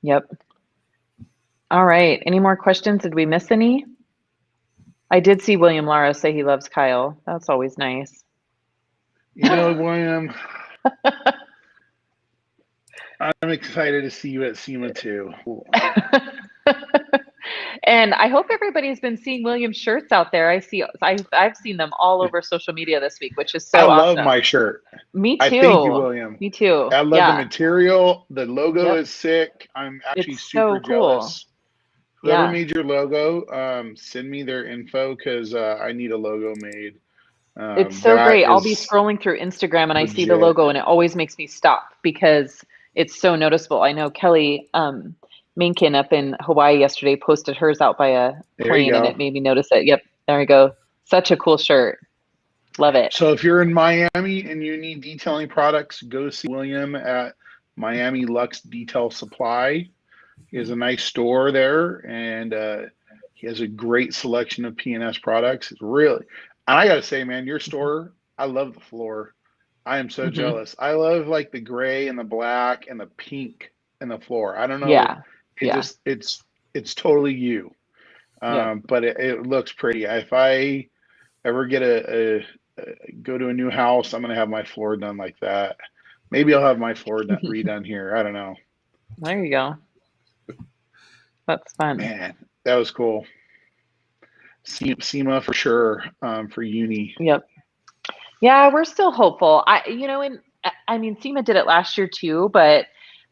Yep. All right. Any more questions? Did we miss any? I did see William Lara say he loves Kyle. That's always nice. William, I'm excited to see you at SEMA too. And I hope everybody's been seeing William's shirts out there. I've seen them all over social media this week, which is so awesome. I love my shirt. Me too. I thank you, William. Me too. I love the material. The logo is sick. I'm actually It's super so cool. jealous. Whoever made your logo, send me their info because I need a logo made. It's so great. I'll be scrolling through Instagram and I see the logo and it always makes me stop because it's so noticeable. I know Kelly Minkin up in Hawaii yesterday posted hers out by a plane and it made me notice it. Yep, there we go. Such a cool shirt. Love it. So if you're in Miami and you need detailing products, go see William at Miami Lux Detail Supply. He has a nice store there and he has a great selection of PNS products. It's really, and I got to say, man, your store, I love the floor. I am so jealous. I love like the gray and the black and the pink in the floor. I don't know. Yeah. It's totally you. But it looks pretty. If I ever get go to a new house, I'm going to have my floor done like that. Maybe I'll have my floor redone here. I don't know. There you go. That's fun. Man, that was cool. SEMA for sure, for Uni. Yep. Yeah, we're still hopeful. I mean, SEMA did it last year too, but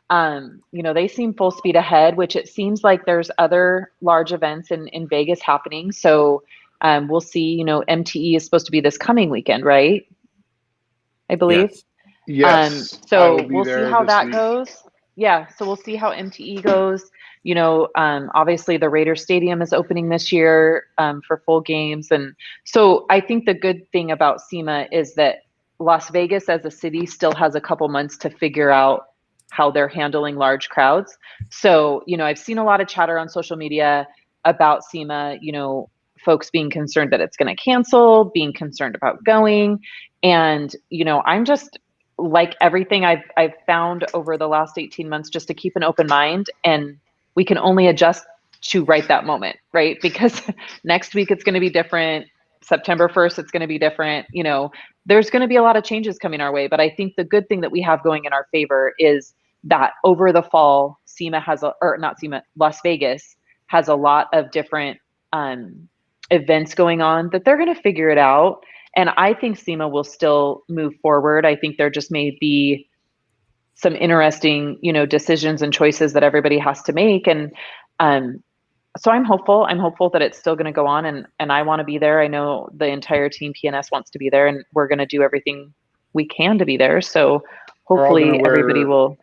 they seem full speed ahead, which it seems like there's other large events in Vegas happening. So we'll see, MTE is supposed to be this coming weekend, right? I believe. Yes. So we'll see how that goes. Yeah. So we'll see how MTE goes. Obviously the Raiders Stadium is opening this year for full games. And so I think the good thing about SEMA is that Las Vegas as a city still has a couple months to figure out how they're handling large crowds. So, I've seen a lot of chatter on social media about SEMA, folks being concerned that it's going to cancel, being concerned about going. And, I'm just like everything I've found over the last 18 months, just to keep an open mind, and we can only adjust to right that moment, right? Because next week it's going to be different. September 1st, it's going to be different. You know, there's going to be a lot of changes coming our way. But I think the good thing that we have going in our favor is that over the fall, Las Vegas has a lot of different events going on that they're going to figure it out. And I think SEMA will still move forward. I think there just may be some interesting, you know, decisions and choices that everybody has to make. And so I'm hopeful. I'm hopeful that it's still going to go on, and I want to be there. I know the entire team PNS wants to be there, and we're going to do everything we can to be there. So hopefully everybody will.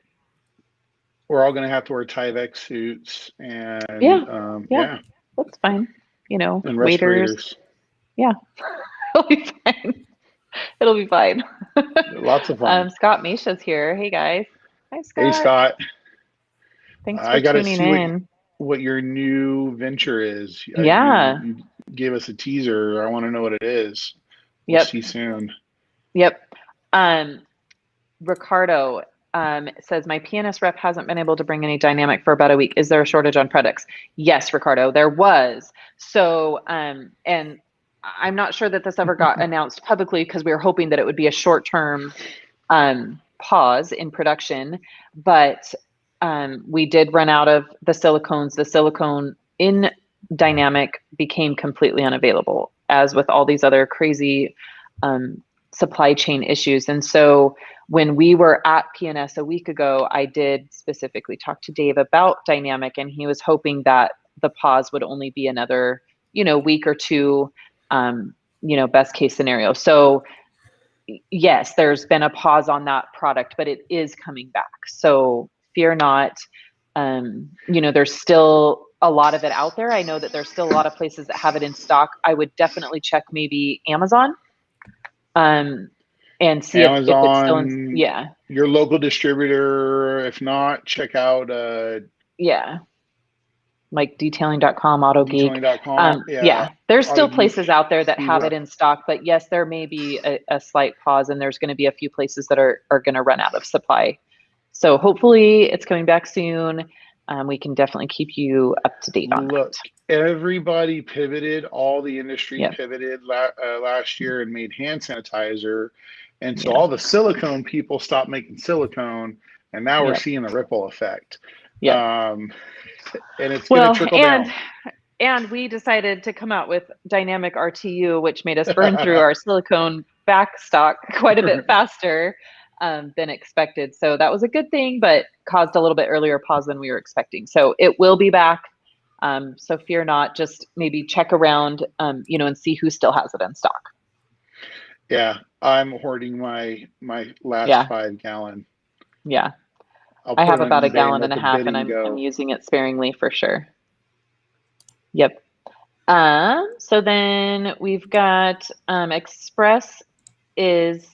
We're all going to have to wear Tyvek suits and yeah, that's fine. You know, and waiters. respirators. Yeah, it'll be fine. It'll be fine. Lots of fun. Scott Misha's here. Hey guys. Hi Scott. Hey Scott. Thanks for tuning in. What your new venture is. Yeah. You gave us a teaser. I want to know what it is. We'll Yep. see soon. Yep. Ricardo says, my PNS rep hasn't been able to bring any dynamic for about a week. Is there a shortage on products? Yes, Ricardo, there was. So, and I'm not sure that this ever got announced publicly because we were hoping that it would be a short-term pause in production, but we did run out of the silicones. The silicone in dynamic became completely unavailable, as with all these other crazy supply chain issues. And so when we were at PNS a week ago, I did specifically talk to Dave about dynamic, and he was hoping that the pause would only be another, you know, week or two, you know, best case scenario. So yes, there's been a pause on that product, but it is coming back. So fear not. You know, there's still a lot of it out there. I know that there's still a lot of places that have it in stock. I would definitely check maybe Amazon. And see Amazon, if it's still in, your local distributor. If not, check out like detailing.com, AutoGeek. Detailing.com. There's still places out there that have it in stock, but yes, there may be a slight pause, and there's going to be a few places that are going to run out of supply. So hopefully it's coming back soon. We can definitely keep you up to date on that. Everybody pivoted. All the industry pivoted last year and made hand sanitizer. And so all the silicone people stopped making silicone, and now we're seeing the ripple effect. And it's going to trickle down. And we decided to come out with dynamic RTU, which made us burn through our silicone back stock quite a bit faster than expected. So that was a good thing, but caused a little bit earlier pause than we were expecting. So it will be back. So fear not. Just maybe check around, you know, and see who still has it in stock. Yeah, I'm hoarding my last 5 gallon. Yeah, I have about a gallon and a half, and I'm using it sparingly for sure. Yep. So then we've got Express is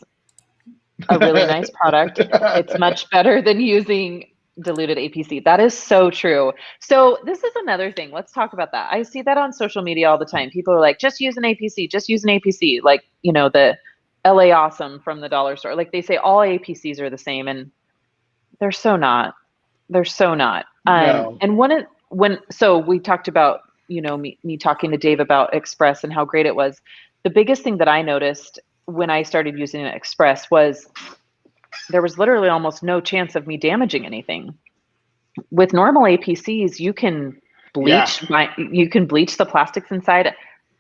a really nice product. It's much better than using diluted APC. That is so true. So this is another thing. Let's talk about that. I see that on social media all the time. People are like, just use an APC, just use an APC. Like, you know, the LA Awesome from the dollar store. Like they say all APCs are the same, and they're so not. They're so not. No. And so we talked about, you know, me talking to Dave about Express and how great it was. The biggest thing that I noticed when I started using Express was there was literally almost no chance of me damaging anything. With normal APCs, you can bleach the plastics inside.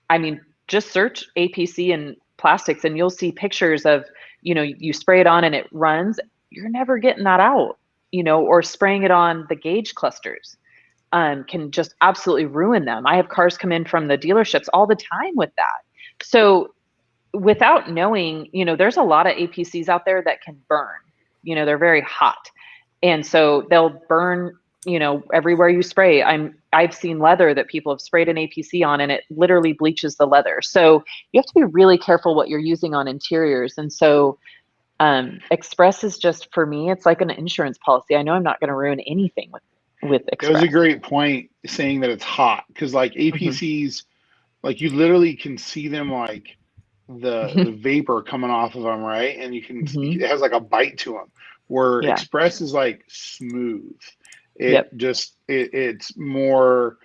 I mean, just search APC and plastics and you'll see pictures of, you know, you spray it on and it runs. You're never getting that out, you know, or spraying it on the gauge clusters can just absolutely ruin them. I have cars come in from the dealerships all the time with that. So without knowing, you know, there's a lot of APCs out there that can burn, you know, they're very hot. And so they'll burn, you know, everywhere you spray. I've seen leather that people have sprayed an APC on and it literally bleaches the leather. So you have to be really careful what you're using on interiors. And so Express is just, for me, it's like an insurance policy. I know I'm not going to ruin anything with Express. It was a great point saying that it's hot, because like APCs, like you literally can see them, like the vapor coming off of them, right? And you can it has like a bite to them, where Express is like smooth. It's more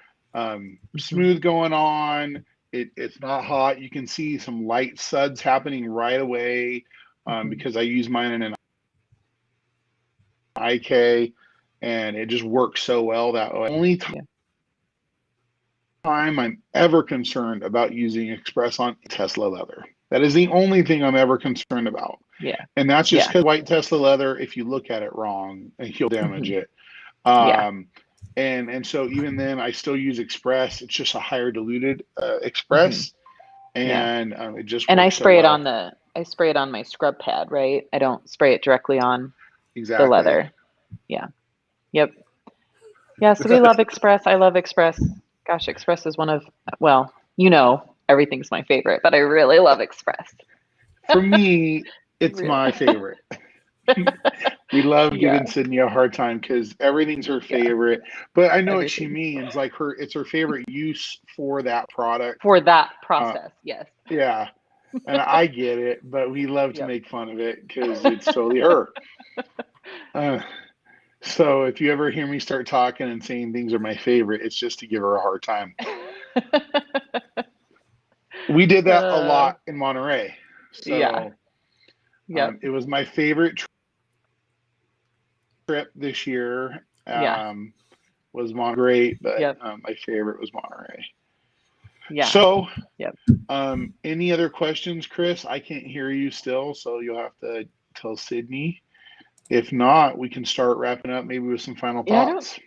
smooth going on. It's not hot. You can see some light suds happening right away because I use mine in an IK, and it just works so well that way. Only time I'm ever concerned about using Express on Tesla leather. That is the only thing I'm ever concerned about. Yeah. And that's just because white Tesla leather, if you look at it wrong, you'll damage it. And so even then, I still use Express. It's just a higher diluted Express, and it just and I works spray so it well. on I spray it on my scrub pad, right? I don't spray it directly on Exactly. the leather. Yeah. Yep. Yeah. So we love Express. I love Express. Gosh, Express is one of, well, everything's my favorite, but I really love Express. For me, it's my favorite. We love giving Sydney a hard time because everything's her favorite. But I know what she means. Like it's her favorite use for that product. For that process, yes. Yeah. And I get it, but we love to make fun of it because it's totally her. So if you ever hear me start talking and saying things are my favorite, it's just to give her a hard time. We did that a lot in Monterey. So it was my favorite trip this year. Was Monterey, but my favorite was Monterey. Yeah. So, any other questions, Chris? I can't hear you still, so you'll have to tell Sydney. If not, we can start wrapping up maybe with some final thoughts.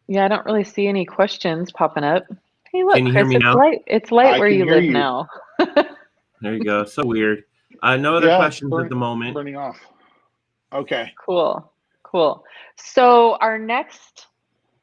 I don't really see any questions popping up. Hey, look, Can you hear Chris, me now? It's light where you live now. There you go. So weird. No other questions at the moment. Burning off. Okay. Cool. So our next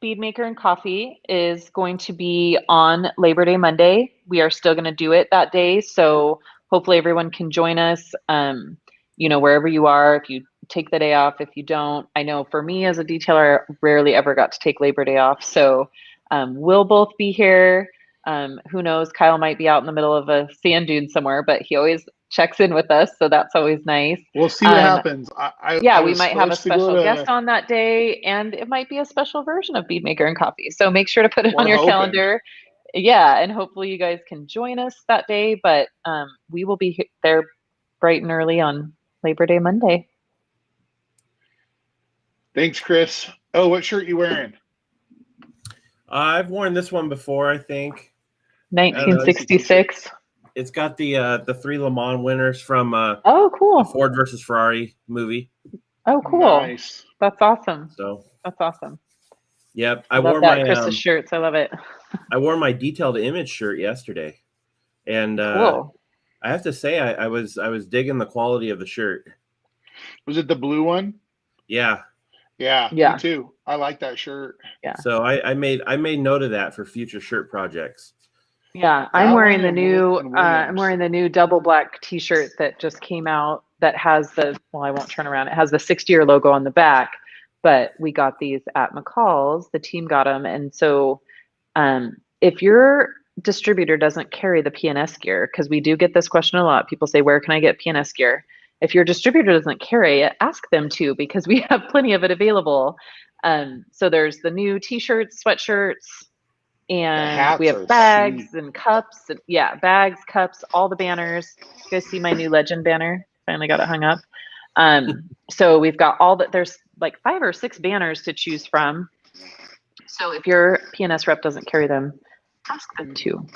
Bead Maker and Coffee is going to be on Labor Day Monday. We are still going to do it that day. So hopefully everyone can join us, wherever you are, if you take the day off, if you don't. I know for me as a detailer, I rarely ever got to take Labor Day off. So we'll both be here. Who knows? Kyle might be out in the middle of a sand dune somewhere, but he always checks in with us. So that's always nice. We'll see what happens. We might have a special guest on that day, and it might be a special version of Bead Maker and Coffee. So make sure to put it on your calendar. Yeah, and hopefully you guys can join us that day. But we will be there bright and early on Labor Day Monday. Thanks, Chris. Oh, what shirt you wearing? I've worn this one before, I think. 1966. It's got the 3 Le Mans winners from cool. the Ford versus Ferrari movie. Oh, cool. Nice. That's awesome. That's awesome. Yep. I love my Chris's shirts. I love it. I wore my Detailed Image shirt yesterday. And cool. I have to say I was digging the quality of the shirt. Was it the blue one? Yeah. Yeah. Me too. I like that shirt. Yeah. So I made note of that for future shirt projects. Yeah, I'm wearing the new double black T-shirt that just came out that has I won't turn around. It has the 60-year logo on the back, but we got these at McCall's. The team got them, and so if your distributor doesn't carry the PNS gear, because we do get this question a lot. People say, "Where can I get PNS gear?" If your distributor doesn't carry it, ask them to, because we have plenty of it available. So there's the new T-shirts, sweatshirts. And we have bags and cups, and bags, cups, all the banners. You guys see my new Legend banner? Finally got it hung up. So we've got all that. There's like 5 or 6 banners to choose from. So if your PNS rep doesn't carry them, ask them to.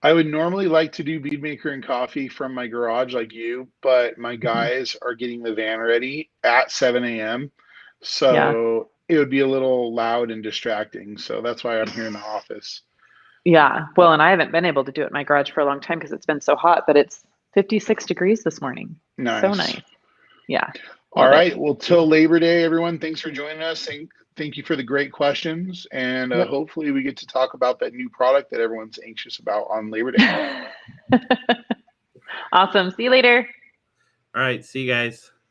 I would normally like to do Bead Maker and Coffee from my garage like you, but my guys are getting the van ready at 7 a.m. So it would be a little loud and distracting. So that's why I'm here in the office. Yeah. Well, and I haven't been able to do it in my garage for a long time because it's been so hot, but it's 56 degrees this morning. Nice. So nice. Yeah. All right. Well, till Labor Day, everyone, thanks for joining us. Thank you for the great questions. And hopefully we get to talk about that new product that everyone's anxious about on Labor Day. Awesome. See you later. All right. See you guys.